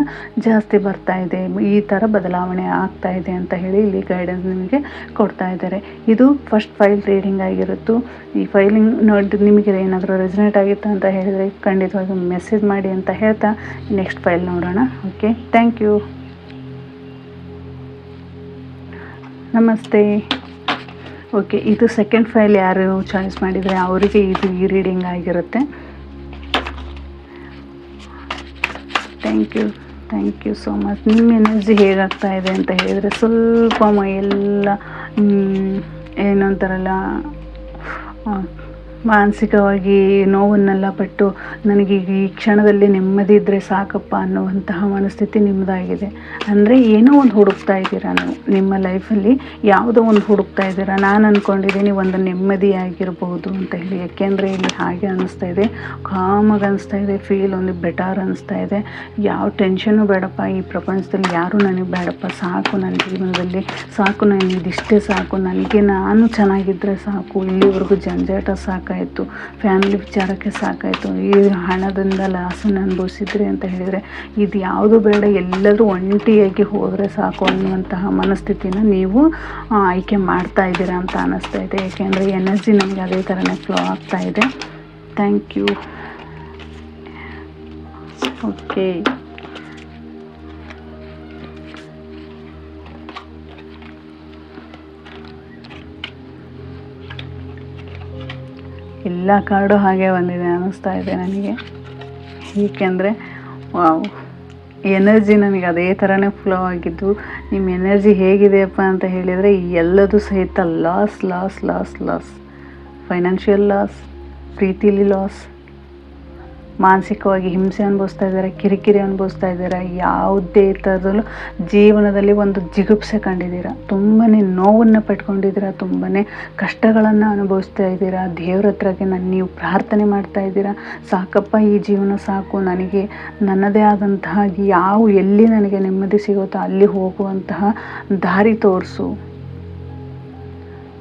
ಜಾಸ್ತಿ ಬರ್ತಾ ಇದೆ. ಈ ಥರ ಬದಲಾವಣೆ ಆಗ್ತಾ ಇದೆ ಅಂತ ಹೇಳಿ ಇಲ್ಲಿ ಗೈಡೆನ್ಸ್ ನಿಮಗೆ ಕೊಡ್ತಾ ಇದ್ದಾರೆ. ಇದು ಫಸ್ಟ್ ಫೈಲ್ ರೀಡಿಂಗ್ ಆಗಿರುತ್ತು. ಈ ಫೈಲಿಂಗ್ ನೋಡಿ ನಿಮಗೆ ಏನಾದರೂ ರೆಸನೇಟ್ ಆಗಿತ್ತು ಅಂತ ಹೇಳಿದರೆ ಖಂಡಿತವಾಗಿ ಮೆಸೇಜ್ ಮಾಡಿ ಅಂತ ಹೇಳ್ತಾ ನೆಕ್ಸ್ಟ್ ಫೈಲ್ ನೋಡೋಣ. ಓಕೆ, ಥ್ಯಾಂಕ್ ಯು, ನಮಸ್ತೆ. ಓಕೆ, ಇದು ಸೆಕೆಂಡ್ ಫೈಲ್ ಯಾರು ಚಾಯ್ಸ್ ಮಾಡಿದರೆ ಅವರಿಗೆ ಇದು ಈ ರೀಡಿಂಗ್ ಆಗಿರುತ್ತೆ. Thank you so much. ನಿಮ್ಮ ಎನರ್ಜಿ ಹೇಗಾಗ್ತಾ ಇದೆ ಅಂತ ಹೇಳಿದರೆ ಸ್ವಲ್ಪ ಮೈಯೆಲ್ಲ ಏನಂತಾರಲ್ಲ ಮಾನಸಿಕವಾಗಿ ನೋವನ್ನೆಲ್ಲ ಪಟ್ಟು ನನಗೆ ಈ ಕ್ಷಣದಲ್ಲಿ ನೆಮ್ಮದಿ ಇದ್ದರೆ ಸಾಕಪ್ಪ ಅನ್ನುವಂತಹ ಮನಸ್ಥಿತಿ ನಿಮ್ಮದಾಗಿದೆ. ಅಂದರೆ ಏನೋ ಒಂದು ಹುಡುಕ್ತಾ ಇದ್ದೀರಾ, ನೀವು ನಿಮ್ಮ ಲೈಫಲ್ಲಿ ಯಾವುದೋ ಒಂದು ಹುಡುಕ್ತಾ ಇದ್ದೀರಾ. ನಾನು ಅಂದ್ಕೊಂಡಿದ್ದೀನಿ ಒಂದು ನೆಮ್ಮದಿಯಾಗಿರ್ಬೋದು ಅಂತ ಹೇಳಿ. ಯಾಕೆಂದರೆ ಇಲ್ಲಿ ಹಾಗೆ ಅನ್ನಿಸ್ತಾ ಇದೆ, ಕಾಮಾಗಿ ಅನ್ನಿಸ್ತಾ ಇದೆ, ಫೀಲ್ ಒಂದು ಬೆಟರ್ ಅನ್ನಿಸ್ತಾ ಇದೆ. ಯಾವ ಟೆನ್ಷನ್ನು ಬೇಡಪ್ಪ, ಈ ಪ್ರಪಂಚದಲ್ಲಿ ಯಾರೂ ನನಗೆ ಬೇಡಪ್ಪ, ಸಾಕು ನನ್ನ ಜೀವನದಲ್ಲಿ ಸಾಕು, ನಾನು ಇದಿಷ್ಟೇ ಸಾಕು, ನನಗೆ ನಾನು ಚೆನ್ನಾಗಿದ್ದರೆ ಸಾಕು, ಇಲ್ಲಿವರೆಗೂ ಜಂಜಾಟ ಸಾಕಾಯಿತು, ಫ್ಯಾಮಿಲಿ ವಿಚಾರಕ್ಕೆ ಸಾಕಾಯಿತು, ಈ ಹಣದಿಂದ ಲಾಸನ್ನು ಅನುಭವಿಸಿದ್ರಿ ಅಂತ ಹೇಳಿದರೆ ಇದು ಯಾವುದು ಬೇಡ, ಎಲ್ಲರೂ ಒಂಟಿಯಾಗಿ ಹೋದರೆ ಸಾಕು ಅನ್ನುವಂತಹ ಮನಸ್ಥಿತಿನ ನೀವು ಆಯ್ಕೆ ಮಾಡ್ತಾ ಇದ್ದೀರಾ ಅಂತ ಅನ್ನಿಸ್ತಾ ಇದೆ. ಏಕೆಂದರೆ ಎನರ್ಜಿ ನನಗೆ ಅದೇ ಥರನೇ ಫ್ಲೋ ಆಗ್ತಾ ಇದೆ. Thank you. ಓಕೆ, ಎಲ್ಲ ಕಾರ್ಡು ಹಾಗೆ ಬಂದಿದೆ ಅನ್ನಿಸ್ತಾ ಇದೆ ನನಗೆ. ಏಕೆಂದರೆ ವಾವ್, ಎನರ್ಜಿ ನನಗೆ ಅದೇ ಥರನೇ ಫ್ಲೋ ಆಗಿದ್ದು. ನಿಮ್ಮ ಎನರ್ಜಿ ಹೇಗಿದೆಯಪ್ಪ ಅಂತ ಹೇಳಿದರೆ ಎಲ್ಲದೂ ಸಹಿತ ಲಾಸ್, ಫೈನಾನ್ಷಿಯಲ್ ಲಾಸ್, ಪ್ರೀತಿಲಿ ಲಾಸ್, ಮಾನಸಿಕವಾಗಿ ಹಿಂಸೆ ಅನುಭವಿಸ್ತಾ ಇದ್ದಾರೆ, ಕಿರಿಕಿರಿ ಅನುಭವಿಸ್ತಾ ಇದ್ದಾರೆ, ಯಾವುದೇ ಥರದಲ್ಲೂ ಜೀವನದಲ್ಲಿ ಒಂದು ಜಿಗುಪ್ಸೆ ಕಂಡಿದ್ದೀರಾ, ತುಂಬಾ ನೋವನ್ನು ಪಟ್ಕೊಂಡಿದ್ದೀರಾ, ತುಂಬಾ ಕಷ್ಟಗಳನ್ನು ಅನುಭವಿಸ್ತಾ ಇದ್ದೀರಾ. ದೇವ್ರ ಹತ್ರಗೆ ನೀವು ಪ್ರಾರ್ಥನೆ ಮಾಡ್ತಾ ಇದ್ದೀರಾ, ಸಾಕಪ್ಪ ಈ ಜೀವನ ಸಾಕು, ನನಗೆ ನನ್ನದೇ ಆದಂತಹ ಎಲ್ಲಿ ನನಗೆ ನೆಮ್ಮದಿ ಸಿಗುತ್ತೋ ಅಲ್ಲಿ ಹೋಗುವಂತಹ ದಾರಿ ತೋರಿಸು.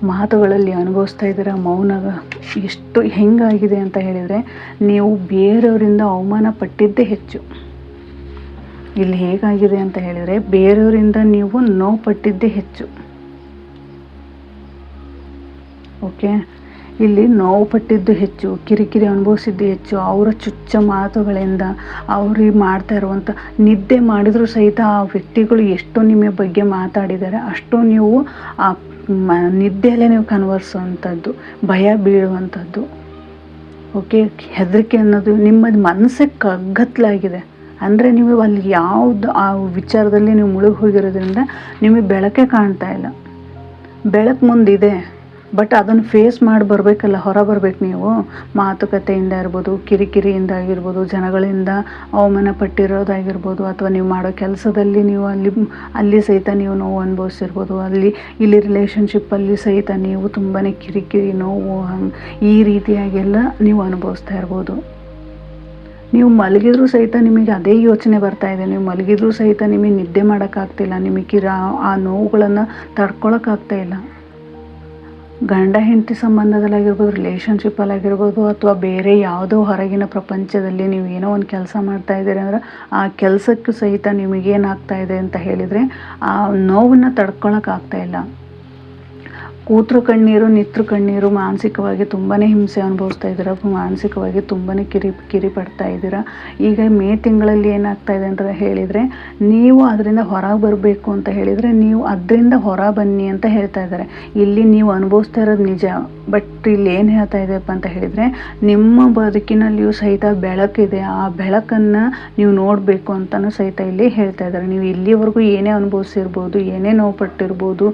ಮಾತುಗಳಲ್ಲಿ ಅನುಭವಿಸ್ತಾ ಇದ್ದೀರಾ, ಮೌನ ಎಷ್ಟು ಹೆಂಗಾಗಿದೆ ಅಂತ ಹೇಳಿದರೆ ನೀವು ಬೇರೆಯವರಿಂದ ಅವಮಾನ ಪಟ್ಟಿದ್ದೇ ಹೆಚ್ಚು. ಇಲ್ಲಿ ಹೇಗಾಗಿದೆ ಅಂತ ಹೇಳಿದರೆ ಬೇರೆಯವರಿಂದ ನೀವು ನೋವು ಪಟ್ಟಿದ್ದೇ ಹೆಚ್ಚು. ಓಕೆ, ಇಲ್ಲಿ ನೋವು ಪಟ್ಟಿದ್ದು ಹೆಚ್ಚು, ಕಿರಿಕಿರಿ ಅನುಭವಿಸಿದ್ದು ಹೆಚ್ಚು. ಅವರ ಚುಚ್ಚ ಮಾತುಗಳಿಂದ ಅವ್ರಿಗೆ ಮಾಡ್ತಾ ಇರುವಂಥ ನಿದ್ದೆ ಮಾಡಿದರೂ ಸಹಿತ ಆ ವ್ಯಕ್ತಿಗಳು ಎಷ್ಟು ನಿಮ್ಮ ಬಗ್ಗೆ ಮಾತಾಡಿದ್ದಾರೆ ಅಷ್ಟು ನೀವು ಆ ನಿದ್ದೆಯಲ್ಲೇ ನೀವು ಕನ್ವರ್ಸೋವಂಥದ್ದು, ಭಯ ಬೀಳುವಂಥದ್ದು. ಓಕೆ, ಹೆದರಿಕೆ ಅನ್ನೋದು ನಿಮ್ಮದು ಮನಸ್ಸಿಗೆ ಕಗ್ಗತ್ತಲಾಗಿದೆ ಅಂದರೆ ನೀವು ಅಲ್ಲಿ ಯಾವುದು ಆ ವಿಚಾರದಲ್ಲಿ ನೀವು ಮುಳುಗಿ ಹೋಗಿರೋದ್ರಿಂದ ನಿಮಗೆ ಬೆಳಕೆ ಕಾಣ್ತಾ ಇಲ್ಲ. ಬೆಳಕು ಮುಂದಿದೆ, ಬಟ್ ಅದನ್ನು ಫೇಸ್ ಮಾಡಿ ಬರಬೇಕಲ್ಲ, ಹೊರ ಬರಬೇಕು ನೀವು. ಮಾತುಕತೆಯಿಂದ ಇರ್ಬೋದು, ಕಿರಿಕಿರಿಯಿಂದ ಆಗಿರ್ಬೋದು, ಜನಗಳಿಂದ ಅವಮಾನ ಪಟ್ಟಿರೋದಾಗಿರ್ಬೋದು, ಅಥವಾ ನೀವು ಮಾಡೋ ಕೆಲಸದಲ್ಲಿ ನೀವು ಅಲ್ಲಿ ಸಹಿತ ನೀವು ನೋವು ಅನುಭವಿಸಿರ್ಬೋದು, ಇಲ್ಲಿ ರಿಲೇಷನ್ಶಿಪ್ಪಲ್ಲಿ ಸಹಿತ ನೀವು ತುಂಬಾ ಕಿರಿಕಿರಿ, ನೋವು, ಈ ರೀತಿಯಾಗೆಲ್ಲ ನೀವು ಅನುಭವಿಸ್ತಾ ಇರ್ಬೋದು. ನೀವು ಮಲಗಿದ್ರೂ ಸಹಿತ ನಿಮಗೆ ಅದೇ ಯೋಚನೆ ಬರ್ತಾ ಇದೆ. ನೀವು ಮಲಗಿದ್ರೂ ಸಹಿತ ನಿಮಗೆ ನಿದ್ದೆ ಮಾಡೋಕ್ಕಾಗ್ತಿಲ್ಲ, ನಿಮಗೆ ಆ ನೋವುಗಳನ್ನು ತಡ್ಕೊಳಕ್ಕಾಗ್ತಾ ಇಲ್ಲ. ಗಂಡ ಹೆಂಡತಿ ಸಂಬಂಧದಲ್ಲಾಗಿರ್ಬೋದು, ರಿಲೇಷನ್ಶಿಪ್ಪಲ್ಲಾಗಿರ್ಬೋದು, ಅಥವಾ ಬೇರೆ ಯಾವುದೋ ಹೊರಗಿನ ಪ್ರಪಂಚದಲ್ಲಿ ನೀವು ಏನೋ ಒಂದು ಕೆಲಸ ಮಾಡ್ತಾ ಇದ್ದೀರಿ ಅಂದರೆ ಆ ಕೆಲಸಕ್ಕೂ ಸಹಿತ ನಿಮಗೇನಾಗ್ತಾ ಇದೆ ಅಂತ ಹೇಳಿದರೆ ಆ ನೋವನ್ನು ತಡ್ಕೊಳಕ್ಕಾಗ್ತಾ ಇಲ್ಲ. ಕೂತ್ರು ಕಣ್ಣೀರು, ನಿತ್ರು ಕಣ್ಣೀರು, ಮಾನಸಿಕವಾಗಿ ತುಂಬಾ ಹಿಂಸೆ ಅನುಭವಿಸ್ತಾ ಇದ್ದೀರಾ, ಮಾನಸಿಕವಾಗಿ ತುಂಬಾ ಕಿರಿ ಪಡ್ತಾ ಇದ್ದೀರಾ. ಈಗ ಮೇ ತಿಂಗಳಲ್ಲಿ ಏನಾಗ್ತಾ ಇದೆ ಅಂತ ಹೇಳಿದರೆ ನೀವು ಅದರಿಂದ ಹೊರಗೆ ಬರಬೇಕು ಅಂತ ಹೇಳಿದರೆ ನೀವು ಅದರಿಂದ ಹೊರ ಬನ್ನಿ ಅಂತ ಹೇಳ್ತಾ ಇದ್ದಾರೆ. ಇಲ್ಲಿ ನೀವು ಅನುಭವಿಸ್ತಾ ಇರೋದು ನಿಜ, ಬಟ್ ಇಲ್ಲಿ ಏನು ಹೇಳ್ತಾ ಇದೆಯಪ್ಪ ಅಂತ ಹೇಳಿದರೆ ನಿಮ್ಮ ಬದುಕಿನಲ್ಲಿಯೂ ಸಹಿತ ಬೆಳಕಿದೆ, ಆ ಬೆಳಕನ್ನು ನೀವು ನೋಡಬೇಕು ಅಂತಲೂ ಸಹಿತ ಇಲ್ಲಿ ಹೇಳ್ತಾ ಇದ್ದಾರೆ. ನೀವು ಇಲ್ಲಿವರೆಗೂ ಏನೇ ಅನುಭವಿಸಿರ್ಬೋದು, ಏನೇ ನೋವು ಪಟ್ಟಿರ್ಬೋದು,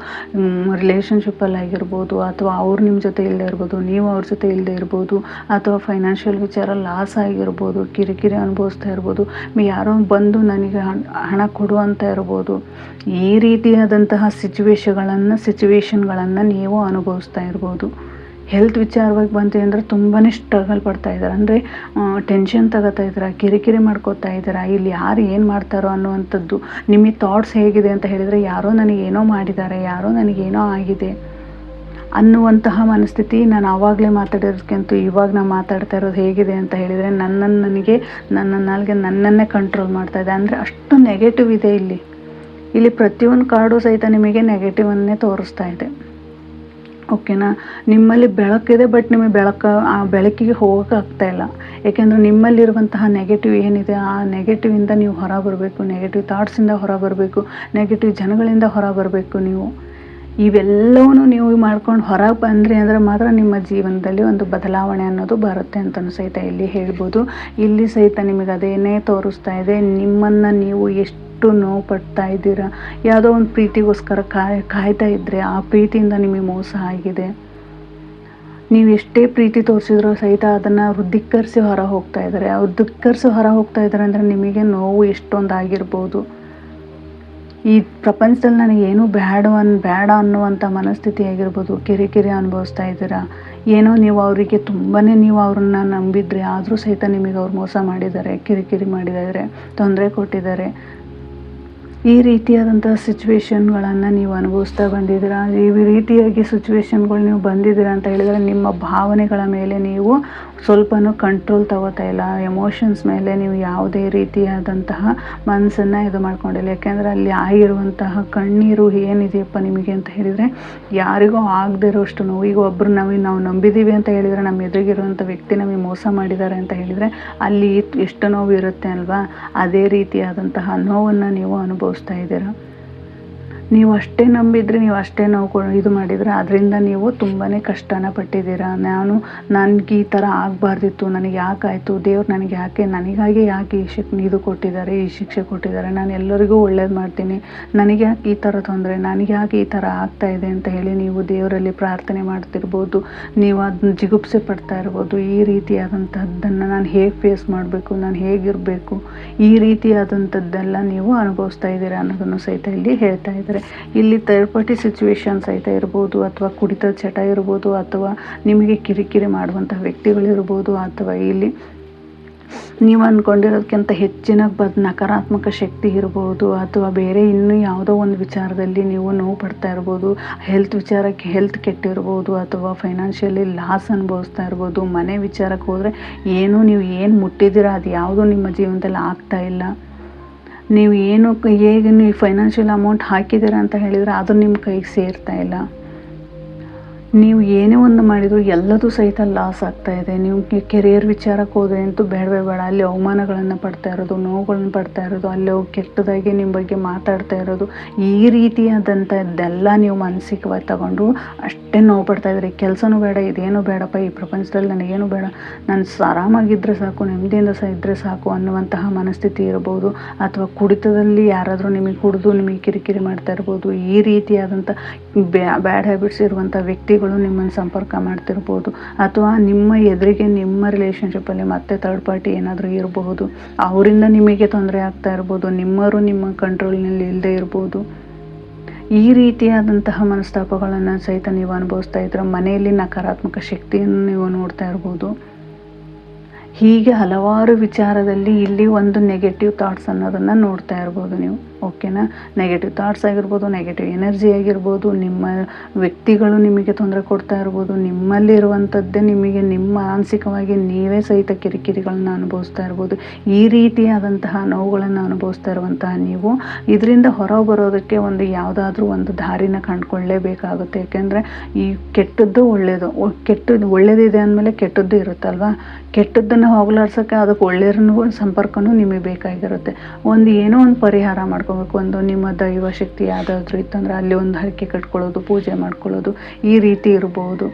ರಿಲೇಷನ್ಶಿಪ್ಪಲ್ಲಿ ಆಗಿರ್ಬೋದು, ಅಥವಾ ಅವ್ರು ನಿಮ್ಮ ಜೊತೆ ಇಲ್ಲದೆ ಇರ್ಬೋದು, ನೀವು ಅವ್ರ ಜೊತೆ ಇಲ್ಲದೆ ಇರ್ಬೋದು, ಅಥವಾ ಫೈನಾನ್ಷಿಯಲ್ ವಿಚಾರ ಲಾಸ್ ಆಗಿರ್ಬೋದು, ಕಿರಿಕಿರಿ ಅನುಭವಿಸ್ತಾ ಇರ್ಬೋದು, ಯಾರೋ ಬಂದು ನನಗೆ ಹಣ ಕೊಡು ಅಂತ ಇರ್ಬೋದು. ಈ ರೀತಿಯಾದಂತಹ ಸಿಚುವೇಶನ್ಗಳನ್ನು ನೀವು ಅನುಭವಿಸ್ತಾ ಇರ್ಬೋದು. ಹೆಲ್ತ್ ವಿಚಾರವಾಗಿ ಬಂತು ಅಂದರೆ ತುಂಬಾ ಸ್ಟ್ರಗಲ್ ಪಡ್ತಾ ಇದ್ದಾರೆ, ಅಂದರೆ ಟೆನ್ಷನ್ ತಗೋತಾ ಇದ್ದೀರಾ, ಕಿರಿಕಿರಿ ಮಾಡ್ಕೋತಾ ಇದ್ದೀರಾ. ಇಲ್ಲಿ ಯಾರು ಏನು ಮಾಡ್ತಾರೋ ಅನ್ನುವಂಥದ್ದು ನಿಮಗೆ ಥಾಟ್ಸ್ ಹೇಗಿದೆ ಅಂತ ಹೇಳಿದರೆ ಯಾರೋ ನನಗೇನೋ ಮಾಡಿದ್ದಾರೆ, ಯಾರೋ ನನಗೇನೋ ಆಗಿದೆ ಅನ್ನುವಂತಹ ಮನಸ್ಥಿತಿ. ನಾನು ಆವಾಗಲೇ ಮಾತಾಡೋದಕ್ಕಿಂತ ಇವಾಗ ನಾನು ಮಾತಾಡ್ತಾ ಇರೋದು ಹೇಗಿದೆ ಅಂತ ಹೇಳಿದರೆ ನನ್ನ ನಾಲ್ಗೆ ನನ್ನನ್ನೇ ಕಂಟ್ರೋಲ್ ಮಾಡ್ತಾ ಇದೆ. ಅಂದರೆ ಅಷ್ಟು ನೆಗೆಟಿವ್ ಇದೆ ಇಲ್ಲಿ ಪ್ರತಿಯೊಂದು ಕಾರ್ಡು ಸಹಿತ ನಿಮಗೆ ನೆಗೆಟಿವನ್ನೇ ತೋರಿಸ್ತಾ ಇದೆ. ಓಕೆನಾ, ನಿಮ್ಮಲ್ಲಿ ಬೆಳಕಿದೆ, ಬಟ್ ನಿಮಗೆ ಆ ಬೆಳಕಿಗೆ ಹೋಗೋಕ್ಕಾಗ್ತಾ ಇಲ್ಲ. ಏಕೆಂದರೆ ನಿಮ್ಮಲ್ಲಿರುವಂತಹ ನೆಗೆಟಿವ್ ಏನಿದೆ ಆ ನೆಗೆಟಿವಿಂದ ನೀವು ಹೊರ ಬರಬೇಕು, ನೆಗೆಟಿವ್ ಥಾಟ್ಸಿಂದ ಹೊರ ಬರಬೇಕು, ನೆಗೆಟಿವ್ ಜನಗಳಿಂದ ಹೊರ ಬರಬೇಕು. ಇವೆಲ್ಲವೂ ನೀವು ಮಾಡ್ಕೊಂಡು ಹೊರಗೆ ಬಂದ್ರಿ ಅಂದರೆ ಮಾತ್ರ ನಿಮ್ಮ ಜೀವನದಲ್ಲಿ ಒಂದು ಬದಲಾವಣೆ ಅನ್ನೋದು ಬರುತ್ತೆ ಅಂತಲೂ ಸಹಿತ ಇಲ್ಲಿ ಹೇಳ್ಬೋದು. ಇಲ್ಲಿ ಸಹಿತ ನಿಮಗೆ ಅದೇನೇ ತೋರಿಸ್ತಾ ಇದೆ, ನಿಮ್ಮನ್ನು ನೀವು ಎಷ್ಟು ನೋವು ಪಡ್ತಾ ಇದ್ದೀರಾ. ಯಾವುದೋ ಒಂದು ಪ್ರೀತಿಗೋಸ್ಕರ ಕಾಯ್ತಾ ಇದ್ದರೆ ಆ ಪ್ರೀತಿಯಿಂದ ನಿಮಗೆ ಮೋಸ ಆಗಿದೆ. ನೀವು ಎಷ್ಟೇ ಪ್ರೀತಿ ತೋರಿಸಿದ್ರೂ ಸಹಿತ ಅದನ್ನು ಅವರು ಧಿಕ್ಕರಿಸಿ ಹೊರ ಹೋಗ್ತಾ ಇದ್ದಾರೆ. ಅವ್ರು ಧಿಕ್ಕರಿಸಿ ಹೊರ ಹೋಗ್ತಾ ಇದ್ದಾರೆ ಅಂದರೆ ನಿಮಗೆ ನೋವು ಎಷ್ಟೊಂದು ಆಗಿರ್ಬೋದು. ಈ ಪ್ರಪಂಚದಲ್ಲಿ ನನಗೇನು ಬೇಡ ಅನ್ನುವಂಥ ಮನಸ್ಥಿತಿ ಆಗಿರ್ಬೋದು, ಕಿರಿಕಿರಿ ಅನುಭವಿಸ್ತಾ ಇದ್ದೀರಾ. ಏನೋ ನೀವು ಅವರಿಗೆ ತುಂಬಾ ನೀವು ಅವ್ರನ್ನ ನಂಬಿದ್ರಿ, ಆದರೂ ಸಹಿತ ನಿಮಗೆ ಅವ್ರು ಮೋಸ ಮಾಡಿದ್ದಾರೆ, ಕಿರಿಕಿರಿ ಮಾಡಿದ್ದಾರೆ, ತೊಂದರೆ ಕೊಟ್ಟಿದ್ದಾರೆ. ಈ ರೀತಿಯಾದಂಥ ಸಿಚುವೇಶನ್ಗಳನ್ನು ನೀವು ಅನುಭವಿಸ್ತಾ ಬಂದಿದ್ದೀರಾ. ಈ ರೀತಿಯಾಗಿ ಸಿಚುವೇಶನ್ಗಳು ನೀವು ಬಂದಿದ್ದೀರಾ ಅಂತ ಹೇಳಿದರೆ ನಿಮ್ಮ ಭಾವನೆಗಳ ಮೇಲೆ ನೀವು ಸ್ವಲ್ಪನೂ ಕಂಟ್ರೋಲ್ ತಗೋತಾ ಇಲ್ಲ. ಎಮೋಷನ್ಸ್ ಮೇಲೆ ನೀವು ಯಾವುದೇ ರೀತಿಯಾದಂತಹ ಮನಸ್ಸನ್ನು ಇದು ಮಾಡ್ಕೊಂಡಿಲ್ಲ. ಯಾಕೆಂದರೆ ಅಲ್ಲಿ ಆಗಿರುವಂತಹ ಕಣ್ಣೀರು ಏನಿದೆಯಪ್ಪ ನಿಮಗೆ ಅಂತ ಹೇಳಿದರೆ ಯಾರಿಗೂ ಆಗದೇ ಇರೋಷ್ಟು ನೋವು. ಈಗ ಒಬ್ಬರು ನಾವು ನಂಬಿದ್ದೀವಿ ಅಂತ ಹೇಳಿದರೆ ನಮ್ಮ ಎದುರಿಗಿರುವಂಥ ವ್ಯಕ್ತಿ ನಮಗೆ ಮೋಸ ಮಾಡಿದ್ದಾರೆ ಅಂತ ಹೇಳಿದರೆ ಅಲ್ಲಿ ಎಷ್ಟು ನೋವು ಇರುತ್ತೆ ಅಲ್ವಾ. ಅದೇ ರೀತಿಯಾದಂತಹ ನೋವನ್ನು ನೀವು ಅನುಭವಿಸ್ತಾ ಇದ್ದೀರಾ. ನೀವು ಅಷ್ಟೇ ನಂಬಿದರೆ, ನೀವು ಅಷ್ಟೇ ನೋವು ಇದು ಮಾಡಿದರೆ ಅದರಿಂದ ನೀವು ತುಂಬಾ ಕಷ್ಟನ ಪಟ್ಟಿದ್ದೀರಾ. ನನಗೆ ಈ ಥರ ಆಗಬಾರ್ದಿತ್ತು, ನನಗೆ ಯಾಕಾಯಿತು, ದೇವ್ರು ನನಗಾಗಿ ಯಾಕೆ ಇದು ಕೊಟ್ಟಿದ್ದಾರೆ, ಈ ಶಿಕ್ಷೆ ಕೊಟ್ಟಿದ್ದಾರೆ, ನಾನು ಎಲ್ಲರಿಗೂ ಒಳ್ಳೇದು ಮಾಡ್ತೀನಿ, ನನಗೆ ಯಾಕೆ ಈ ಥರ ತೊಂದರೆ, ನನಗೆ ಯಾಕೆ ಈ ಥರ ಆಗ್ತಾ ಇದೆ ಅಂತ ಹೇಳಿ ನೀವು ದೇವರಲ್ಲಿ ಪ್ರಾರ್ಥನೆ ಮಾಡ್ತಿರ್ಬೋದು. ನೀವು ಅದನ್ನ ಜಿಗುಪ್ಸೆ ಪಡ್ತಾ ಇರ್ಬೋದು. ಈ ರೀತಿಯಾದಂಥದ್ದನ್ನು ನಾನು ಹೇಗೆ ಫೇಸ್ ಮಾಡಬೇಕು, ನಾನು ಹೇಗಿರಬೇಕು, ಈ ರೀತಿಯಾದಂಥದ್ದೆಲ್ಲ ನೀವು ಅನುಭವಿಸ್ತಾ ಇದ್ದೀರಾ ಅನ್ನೋದನ್ನು ಸಹಿತ ಇಲ್ಲಿ ಹೇಳ್ತಾ ಇದ್ದಾರೆ. ಇಲ್ಲಿ ಥರ್ಡ್ ಪಾರ್ಟಿ ಸಿಚುವೇಶನ್ ಸಹಿತ ಇರ್ಬೋದು, ಅಥವಾ ಕುಡಿತದ ಚಟ ಇರ್ಬೋದು, ಅಥವಾ ನಿಮಗೆ ಕಿರಿಕಿರಿ ಮಾಡುವಂಥ ವ್ಯಕ್ತಿಗಳಿರ್ಬೋದು, ಅಥವಾ ಇಲ್ಲಿ ನೀವು ಅಂದ್ಕೊಂಡಿರೋದಕ್ಕಿಂತ ಹೆಚ್ಚಿನ ನಕಾರಾತ್ಮಕ ಶಕ್ತಿ ಇರ್ಬೋದು, ಅಥವಾ ಬೇರೆ ಇನ್ನೂ ಯಾವುದೋ ಒಂದು ವಿಚಾರದಲ್ಲಿ ನೀವು ನೋವು ಪಡ್ತಾ ಇರ್ಬೋದು. ಹೆಲ್ತ್ ಕೆಟ್ಟಿರ್ಬೋದು, ಅಥವಾ ಫೈನಾನ್ಷಿಯಲಿ ಲಾಸ್ ಅನುಭವಿಸ್ತಾ ಇರ್ಬೋದು. ಮನೆ ವಿಚಾರಕ್ಕೆ ಹೋದರೆ ನೀವು ಏನು ಮುಟ್ಟಿದ್ದೀರಾ ಅದು ಯಾವುದೂ ನಿಮ್ಮ ಜೀವನದಲ್ಲಿ ಆಗ್ತಾ ಇಲ್ಲ. ನೀವು ಹೇಗೆ ನೀವು ಫೈನಾನ್ಷಿಯಲ್ ಅಮೌಂಟ್ ಹಾಕಿದ್ದೀರಾ ಅಂತ ಹೇಳಿದರೆ ಅದು ನಿಮ್ಮ ಕೈಗೆ ಸೇರ್ತಾ ಇಲ್ಲ. ನೀವು ಏನೇ ಒಂದು ಮಾಡಿದರೂ ಎಲ್ಲದೂ ಸಹಿತ ಲಾಸ್ ಆಗ್ತಾಯಿದೆ. ನೀವು ಕೆರಿಯರ್ ವಿಚಾರಕ್ಕೆ ಹೋದರೆ ಅಂತೂ ಬೇಡವೇ ಬೇಡ. ಅಲ್ಲಿ ಅವಮಾನಗಳನ್ನು ಪಡ್ತಾ ಇರೋದು, ನೋವುಗಳನ್ನ ಪಡ್ತಾ ಇರೋದು, ಅಲ್ಲಿ ಹೋಗಿ ಕೆಟ್ಟದಾಗಿ ನಿಮ್ಮ ಬಗ್ಗೆ ಮಾತಾಡ್ತಾ ಇರೋದು, ಈ ರೀತಿಯಾದಂಥದ್ದೆಲ್ಲ ನೀವು ಮಾನಸಿಕವಾಗಿ ತಗೊಂಡು ಅಷ್ಟೇ ನೋವು ಪಡ್ತಾಯಿದ್ರಿ. ಕೆಲಸನೂ ಬೇಡ, ಇದೇನೂ ಬೇಡಪ್ಪ, ಈ ಪ್ರಪಂಚದಲ್ಲಿ ನನಗೇನು ಬೇಡ, ನಾನು ಆರಾಮಾಗಿದ್ದರೆ ಸಾಕು, ನೆಮ್ಮದಿಯಿಂದ ಇದ್ದರೆ ಸಾಕು ಅನ್ನುವಂತಹ ಮನಸ್ಥಿತಿ ಇರ್ಬೋದು. ಅಥವಾ ಕುಡಿತದಲ್ಲಿ ಯಾರಾದರೂ ನಿಮಗೆ ಕುಡಿದು ನಿಮಗೆ ಕಿರಿಕಿರಿ ಮಾಡ್ತಾ ಇರ್ಬೋದು. ಈ ರೀತಿಯಾದಂಥ ಬ್ಯಾಡ್ ಹ್ಯಾಬಿಟ್ಸ್ ಇರುವಂಥ ವ್ಯಕ್ತಿಗಳು ನಿಮ್ಮನ್ನು ಸಂಪರ್ಕ ಮಾಡ್ತಿರ್ಬೋದು. ಅಥವಾ ನಿಮ್ಮ ಎದುರಿಗೆ ನಿಮ್ಮ ರಿಲೇಷನ್ಶಿಪ್ಪಲ್ಲಿ ಮತ್ತೆ ಥರ್ಡ್ ಪಾರ್ಟಿ ಏನಾದರೂ ಇರಬಹುದು. ಅವರಿಂದ ನಿಮಗೆ ತೊಂದರೆ ಆಗ್ತಾ ಇರ್ಬೋದು. ನಿಮ್ಮವರು ನಿಮ್ಮ ಕಂಟ್ರೋಲ್ನಲ್ಲಿ ಇಲ್ಲದೆ ಇರ್ಬೋದು. ಈ ರೀತಿಯಾದಂತಹ ಮನಸ್ತಾಪಗಳನ್ನು ಸಹಿತ ನೀವು ಅನುಭವಿಸ್ತಾ ಇದ್ರೆ ಮನೆಯಲ್ಲಿ ನಕಾರಾತ್ಮಕ ಶಕ್ತಿಯನ್ನು ನೀವು ನೋಡ್ತಾ ಇರ್ಬೋದು. ಹೀಗೆ ಹಲವಾರು ವಿಚಾರದಲ್ಲಿ ಇಲ್ಲಿ ಒಂದು ನೆಗೆಟಿವ್ ಥಾಟ್ಸ್ ಅನ್ನೋದನ್ನು ನೋಡ್ತಾ ಇರ್ಬೋದು ನೀವು. ಓಕೆನಾ? ನೆಗೆಟಿವ್ ಥಾಟ್ಸ್ ಆಗಿರ್ಬೋದು, ನೆಗೆಟಿವ್ ಎನರ್ಜಿ ಆಗಿರ್ಬೋದು, ನಿಮ್ಮ ವ್ಯಕ್ತಿಗಳು ನಿಮಗೆ ತೊಂದರೆ ಕೊಡ್ತಾ ಇರ್ಬೋದು, ನಿಮ್ಮಲ್ಲಿರುವಂಥದ್ದೇ ನಿಮಗೆ ನಿಮ್ಮ ಮಾನಸಿಕವಾಗಿ ನೀವೇ ಸಹಿತ ಕಿರಿಕಿರಿಗಳನ್ನ ಅನುಭವಿಸ್ತಾ ಇರ್ಬೋದು. ಈ ರೀತಿಯಾದಂತಹ ನೋವುಗಳನ್ನು ಅನುಭವಿಸ್ತಾ ಇರುವಂತಹ ನೀವು ಇದರಿಂದ ಹೊರ ಬರೋದಕ್ಕೆ ಒಂದು ಯಾವುದಾದ್ರೂ ಒಂದು ದಾರಿನ ಕಂಡುಕೊಳ್ಳೇಬೇಕಾಗುತ್ತೆ. ಯಾಕೆಂದರೆ ಈ ಕೆಟ್ಟದ್ದು ಒಳ್ಳೆಯದು, ಕೆಟ್ಟದ್ದು ಒಳ್ಳೆಯದಿದೆ ಅಂದಮೇಲೆ ಕೆಟ್ಟದ್ದು ಇರುತ್ತಲ್ವ. ಕೆಟ್ಟದ್ದನ್ನು ಹೋಗಲಾಡ್ಸೋಕ್ಕೆ ಅದಕ್ಕೆ ಒಳ್ಳೆಯವ್ರನ್ನೂ ಸಂಪರ್ಕನೂ ನಿಮಗೆ ಬೇಕಾಗಿರುತ್ತೆ. ಏನೋ ಒಂದು ಪರಿಹಾರ ಮಾಡ್ಕೋಬೇಕು. ಒಂದು ನಿಮ್ಮ ದೈವ ಶಕ್ತಿ ಯಾವುದಾದ್ರೂ ಇತ್ತಂದರೆ ಅಲ್ಲಿ ಒಂದು ಹರಕೆ ಕಟ್ಕೊಳ್ಳೋದು, ಪೂಜೆ ಮಾಡ್ಕೊಳ್ಳೋದು, ಈ ರೀತಿ ಇರ್ಬೋದು.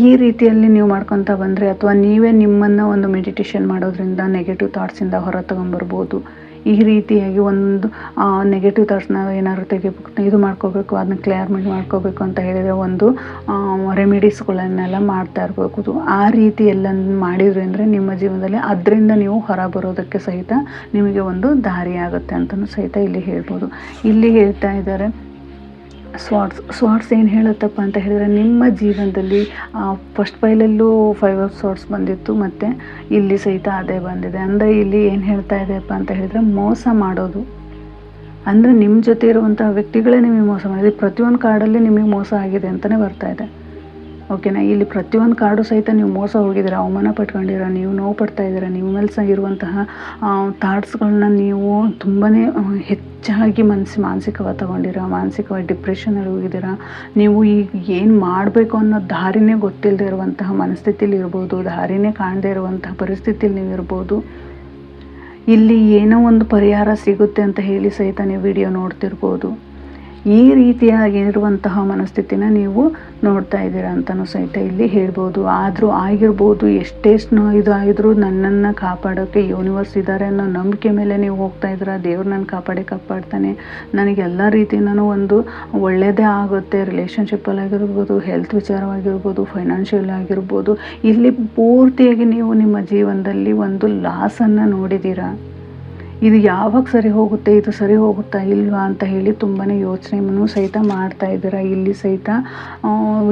ಈ ರೀತಿಯಲ್ಲಿ ನೀವು ಮಾಡ್ಕೊತಾ ಬಂದರೆ ಅಥವಾ ನೀವೇ ನಿಮ್ಮನ್ನು ಒಂದು ಮೆಡಿಟೇಷನ್ ಮಾಡೋದ್ರಿಂದ ನೆಗೆಟಿವ್ ಥಾಟ್ಸಿಂದ ಹೊರ ತಗೊಂಬರ್ಬೋದು. ಈ ರೀತಿಯಾಗಿ ಒಂದು ನೆಗೆಟಿವ್ ಥಾಟ್ಸ್ನ ಏನಾದ್ರು ತೆಗಿಬೇಕು, ಇದು ಮಾಡ್ಕೋಬೇಕು, ಅದನ್ನ ಕ್ಲಿಯರ್ಮೆಂಟ್ ಮಾಡ್ಕೋಬೇಕು ಅಂತ ಹೇಳಿದರೆ ಒಂದು ರೆಮಿಡೀಸ್ಗಳನ್ನೆಲ್ಲ ಮಾಡ್ತಾ ಇರಬೇಕು. ಆ ರೀತಿ ಎಲ್ಲ ಮಾಡಿದ್ರಿ ಅಂದರೆ ನಿಮ್ಮ ಜೀವನದಲ್ಲಿ ಅದರಿಂದ ನೀವು ಹೊರ ಬರೋದಕ್ಕೆ ಸಹಿತ ನಿಮಗೆ ಒಂದು ದಾರಿ ಆಗುತ್ತೆ ಅಂತಲೂ ಸಹಿತ ಇಲ್ಲಿ ಹೇಳ್ಬೋದು. ಇಲ್ಲಿ ಹೇಳ್ತಾ ಇದ್ದಾರೆ ಸ್ವಾರ್ಟ್ಸ್ ಏನು ಹೇಳುತ್ತಪ್ಪ ಅಂತ ಹೇಳಿದರೆ ನಿಮ್ಮ ಜೀವನದಲ್ಲಿ ಫಸ್ಟ್ ಫೈಲಲ್ಲೂ 5 ಆಫ್ ಸ್ವಾರ್ಟ್ಸ್ ಬಂದಿತ್ತು ಮತ್ತು ಇಲ್ಲಿ ಸಹಿತ ಅದೇ ಬಂದಿದೆ. ಅಂದರೆ ಇಲ್ಲಿ ಏನು ಹೇಳ್ತಾ ಇದೆಯಪ್ಪ ಅಂತ ಹೇಳಿದರೆ ಮೋಸ ಮಾಡೋದು. ಅಂದರೆ ನಿಮ್ಮ ಜೊತೆ ಇರುವಂಥ ವ್ಯಕ್ತಿಗಳೇ ನಿಮಗೆ ಮೋಸ ಮಾಡಿದೆ. ಪ್ರತಿಯೊಂದು ಕಾರ್ಡಲ್ಲಿ ನಿಮಗೆ ಮೋಸ ಆಗಿದೆ ಅಂತಲೇ ಬರ್ತಾ ಇದೆ. ಓಕೆನಾ? ಇಲ್ಲಿ ಪ್ರತಿಯೊಂದು ಕಾರ್ಡು ಸಹಿತ ನೀವು ಮೋಸ ಹೋಗಿದ್ದೀರ, ಅವಮಾನ ಪಟ್ಕೊಂಡಿರ, ನೀವು ನೋವು ಪಡ್ತಾ ಇದ್ದೀರ. ನಿಮ್ಮ ಮೇಲೆ ಸಹ ಇರುವಂತಹ ಥಾಟ್ಸ್ಗಳನ್ನ ನೀವು ತುಂಬಾ ಹೆಚ್ಚಾಗಿ ಮಾನಸಿಕವಾಗಿ ತಗೊಂಡಿರ, ಮಾನಸಿಕವಾಗಿ ಡಿಪ್ರೆಷನಲ್ಲಿ ಹೋಗಿದ್ದೀರ. ನೀವು ಈಗ ಏನು ಮಾಡಬೇಕು ಅನ್ನೋ ದಾರಿನೇ ಗೊತ್ತಿಲ್ಲದೆ ಇರುವಂತಹ ಮನಸ್ಥಿತಿಲಿ ಇರ್ಬೋದು, ದಾರಿನೇ ಕಾಣದೇ ಇರುವಂತಹ ಪರಿಸ್ಥಿತಿಲಿ ನೀವು ಇರ್ಬೋದು. ಇಲ್ಲಿ ಏನೋ ಒಂದು ಪರಿಹಾರ ಸಿಗುತ್ತೆ ಅಂತ ಹೇಳಿ ಸಹಿತ ನೀವು ವಿಡಿಯೋ ನೋಡ್ತಿರ್ಬೋದು. ಈ ರೀತಿಯಾಗಿರುವಂತಹ ಮನಸ್ಥಿತಿನ ನೀವು ನೋಡ್ತಾ ಇದ್ದೀರಾ ಅಂತಲೂ ಸಹಿತ ಇಲ್ಲಿ ಹೇಳ್ಬೋದು. ಆದರೂ ಆಗಿರ್ಬೋದು, ಎಷ್ಟೆಷ್ಟು ಇದು ಆಗಿದ್ರೂ ನನ್ನನ್ನು ಕಾಪಾಡೋಕ್ಕೆ ಯೂನಿವರ್ಸ್ ಇದ್ದಾರೆ ಅನ್ನೋ ನಂಬಿಕೆ ಮೇಲೆ ನೀವು ಹೋಗ್ತಾ ಇದ್ದೀರಾ. ದೇವ್ರು ನನ್ನ ಕಾಪಾಡ್ತಾನೆ, ನನಗೆಲ್ಲ ರೀತಿಯೂ ಒಂದು ಒಳ್ಳೆಯದೇ ಆಗುತ್ತೆ. ರಿಲೇಷನ್ಶಿಪ್ಪಲ್ಲಾಗಿರ್ಬೋದು, ಹೆಲ್ತ್ ವಿಚಾರವಾಗಿರ್ಬೋದು, ಫೈನಾನ್ಷಿಯಲ್ ಆಗಿರ್ಬೋದು. ಇಲ್ಲಿ ಪೂರ್ತಿಯಾಗಿ ನೀವು ನಿಮ್ಮ ಜೀವನದಲ್ಲಿ ಒಂದು ಲಾಸನ್ನು ನೋಡಿದ್ದೀರಾ. ಇದು ಯಾವಾಗ ಸರಿ ಹೋಗುತ್ತೆ, ಇದು ಸರಿ ಹೋಗುತ್ತಾ ಇಲ್ವಾ ಅಂತ ಹೇಳಿ ತುಂಬಾ ಯೋಚನೆಯನ್ನು ಸಹಿತ ಮಾಡ್ತಾ ಇದ್ದೀರಾ. ಇಲ್ಲಿ ಸಹಿತ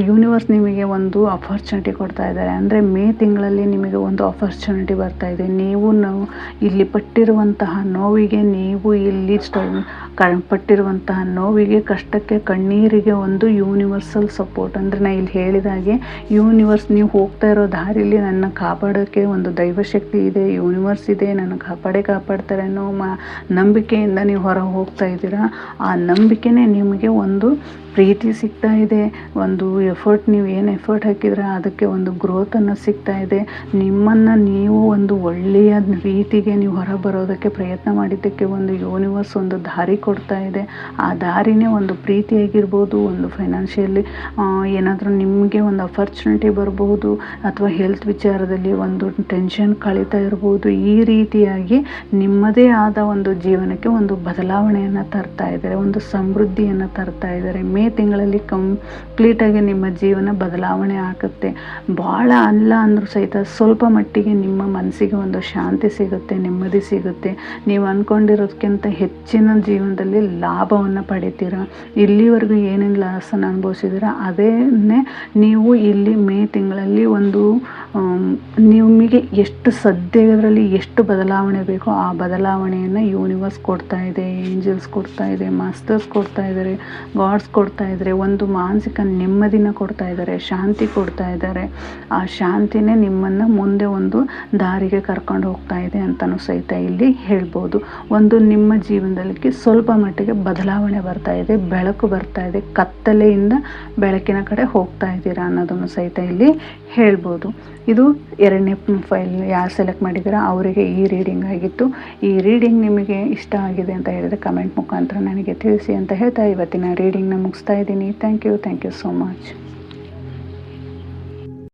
ಯೂನಿವರ್ಸ್ ನಿಮಗೆ ಒಂದು ಅಪರ್ಚುನಿಟಿ ಕೊಡ್ತಾ ಇದ್ದಾರೆ. ಅಂದರೆ ಮೇ ತಿಂಗಳಲ್ಲಿ ನಿಮಗೆ ಒಂದು ಅಪರ್ಚುನಿಟಿ ಬರ್ತಾ ಇದೆ. ನೀವು ಇಲ್ಲಿ ಪಟ್ಟಿರುವಂತಹ ನೋವಿಗೆ, ನೀವು ಇಲ್ಲಿ ಪಟ್ಟಿರುವಂತಹ ನೋವಿಗೆ, ಕಷ್ಟಕ್ಕೆ, ಕಣ್ಣೀರಿಗೆ ಒಂದು ಯೂನಿವರ್ಸಲ್ ಸಪೋರ್ಟ್. ಅಂದರೆ ನಾನು ಇಲ್ಲಿ ಹೇಳಿದಾಗೆ ಯೂನಿವರ್ಸ್ ನೀವು ಹೋಗ್ತಾ ಇರೋ ದಾರಿಯಲ್ಲಿ ನನ್ನ ಕಾಪಾಡೋಕ್ಕೆ ಒಂದು ದೈವಶಕ್ತಿ ಇದೆ, ಯೂನಿವರ್ಸ್ ಇದೆ, ನನ್ನ ಕಾಪಾಡ್ತಾರೆ ಅನ್ನೋ ನಂಬಿಕೆಯಿಂದ ನೀವು ಹೊರ ಹೋಗ್ತಾ ಇದ್ದೀರಾ. ಆ ನಂಬಿಕೆನೇ ನಿಮಗೆ ಒಂದು ಪ್ರೀತಿ ಸಿಗ್ತಾ ಇದೆ. ಒಂದು ನೀವು ಏನು ಎಫರ್ಟ್ ಹಾಕಿದ್ರೆ ಅದಕ್ಕೆ ಒಂದು ಗ್ರೋತನ್ನು ಸಿಗ್ತಾ ಇದೆ. ನಿಮ್ಮನ್ನು ನೀವು ಒಂದು ಒಳ್ಳೆಯ ರೀತಿಗೆ ನೀವು ಹೊರ ಬರೋದಕ್ಕೆ ಪ್ರಯತ್ನ ಮಾಡಿದ್ದಕ್ಕೆ ಒಂದು ಯೂನಿವರ್ಸ್ ಒಂದು ದಾರಿ ಕೊಡ್ತಾ ಇದೆ. ಆ ದಾರಿನೇ ಒಂದು ಪ್ರೀತಿಯಾಗಿರ್ಬೋದು, ಒಂದು ಫೈನಾನ್ಷಿಯಲಿ ಏನಾದರೂ ನಿಮಗೆ ಒಂದು ಅಪರ್ಚುನಿಟಿ ಬರ್ಬೋದು, ಅಥವಾ ಹೆಲ್ತ್ ವಿಚಾರದಲ್ಲಿ ಒಂದು ಟೆನ್ಷನ್ ಕಳೀತಾ ಇರ್ಬೋದು. ಈ ರೀತಿಯಾಗಿ ನಿಮ್ಮದೇ ಆದ ಒಂದು ಜೀವನಕ್ಕೆ ಒಂದು ಬದಲಾವಣೆಯನ್ನು ತರ್ತಾ ಇದ್ದಾರೆ, ಒಂದು ಸಮೃದ್ಧಿಯನ್ನು ತರ್ತಾ ಇದ್ದಾರೆ. ಮೇ ತಿಂಗಳಲ್ಲಿ ಕಂಪ್ಲೀಟಾಗಿ ನಿಮ್ಮ ಜೀವನ ಬದಲಾವಣೆ ಆಗುತ್ತೆ. ಭಾಳ ಅಲ್ಲ ಅಂದರೂ ಸಹಿತ ಸ್ವಲ್ಪ ಮಟ್ಟಿಗೆ ನಿಮ್ಮ ಮನಸ್ಸಿಗೆ ಒಂದು ಶಾಂತಿ ಸಿಗುತ್ತೆ, ನೆಮ್ಮದಿ ಸಿಗುತ್ತೆ. ನೀವು ಅಂದ್ಕೊಂಡಿರೋದಕ್ಕಿಂತ ಹೆಚ್ಚಿನ ಜೀವನದಲ್ಲಿ ಲಾಭವನ್ನು ಪಡಿತೀರ. ಇಲ್ಲಿವರೆಗೂ ಏನೇನು ಲಾಸನ್ನು ಅನುಭವಿಸಿದ್ದೀರ ಅದನ್ನೇ ನೀವು ಇಲ್ಲಿ ಮೇ ತಿಂಗಳಲ್ಲಿ ಒಂದು ನಿಮಗೆ ಎಷ್ಟು ಸದ್ಯದರಲ್ಲಿ ಎಷ್ಟು ಬದಲಾವಣೆ ಬೇಕೋ ಆ ಬದಲಾವಣೆಯನ್ನು ಯೂನಿವರ್ಸ್ ಕೊಡ್ತಾ ಇದೆ, ಏಂಜಲ್ಸ್ ಕೊಡ್ತಾ ಇದೆ, ಮಾಸ್ಟರ್ಸ್ ಕೊಡ್ತಾ ಇದ್ದಾರೆ, ಗಾಡ್ಸ್ ಕೊಡ್ತಾ ಇದ್ದಾರೆ, ಒಂದು ಮಾನಸಿಕ ನೆಮ್ಮದಿನ ಕೊಡ್ತಾ ಇದ್ದಾರೆ, ಶಾಂತಿ ಕೊಡ್ತಾ ಇದ್ದಾರೆ. ಆ ಶಾಂತಿನೇ ನಿಮ್ಮನ್ನು ಮುಂದೆ ಒಂದು ದಾರಿಗೆ ಕರ್ಕೊಂಡು ಹೋಗ್ತಾ ಇದೆ ಅಂತಲೂ ಸಹಿತ ಇಲ್ಲಿ ಹೇಳ್ಬೋದು. ಒಂದು ನಿಮ್ಮ ಜೀವನದಲ್ಲಿ ಸ್ವಲ್ಪ ಮಟ್ಟಿಗೆ ಬದಲಾವಣೆ ಬರ್ತಾ ಇದೆ, ಬೆಳಕು ಬರ್ತಾ ಇದೆ, ಕತ್ತಲೆಯಿಂದ ಬೆಳಕಿನ ಕಡೆ ಹೋಗ್ತಾ ಇದ್ದೀರಾ ಅನ್ನೋದನ್ನು ಸಹಿತ ಇಲ್ಲಿ ಹೇಳ್ಬೋದು. ಇದು 2ನೇ ಫೈಲ್ ಯಾರು ಸೆಲೆಕ್ಟ್ ಮಾಡಿದ್ದೀರಾ ಅವರಿಗೆ ಈ ರೀಡಿಂಗ್ ಆಗಿತ್ತು. ಈ ರೀಡಿಂಗ್ ನಿಮಗೆ ಇಷ್ಟ ಆಗಿದೆ ಅಂತ ಹೇಳಿದರೆ ಕಮೆಂಟ್ ಮುಖಾಂತರ ನನಗೆ ತಿಳಿಸಿ ಅಂತ ಹೇಳ್ತಾ ಇವತ್ತಿನ ರೀಡಿಂಗ್ನ ಮುಗಿಸ್ತಾ ಇದ್ದೀನಿ. Thank you so much.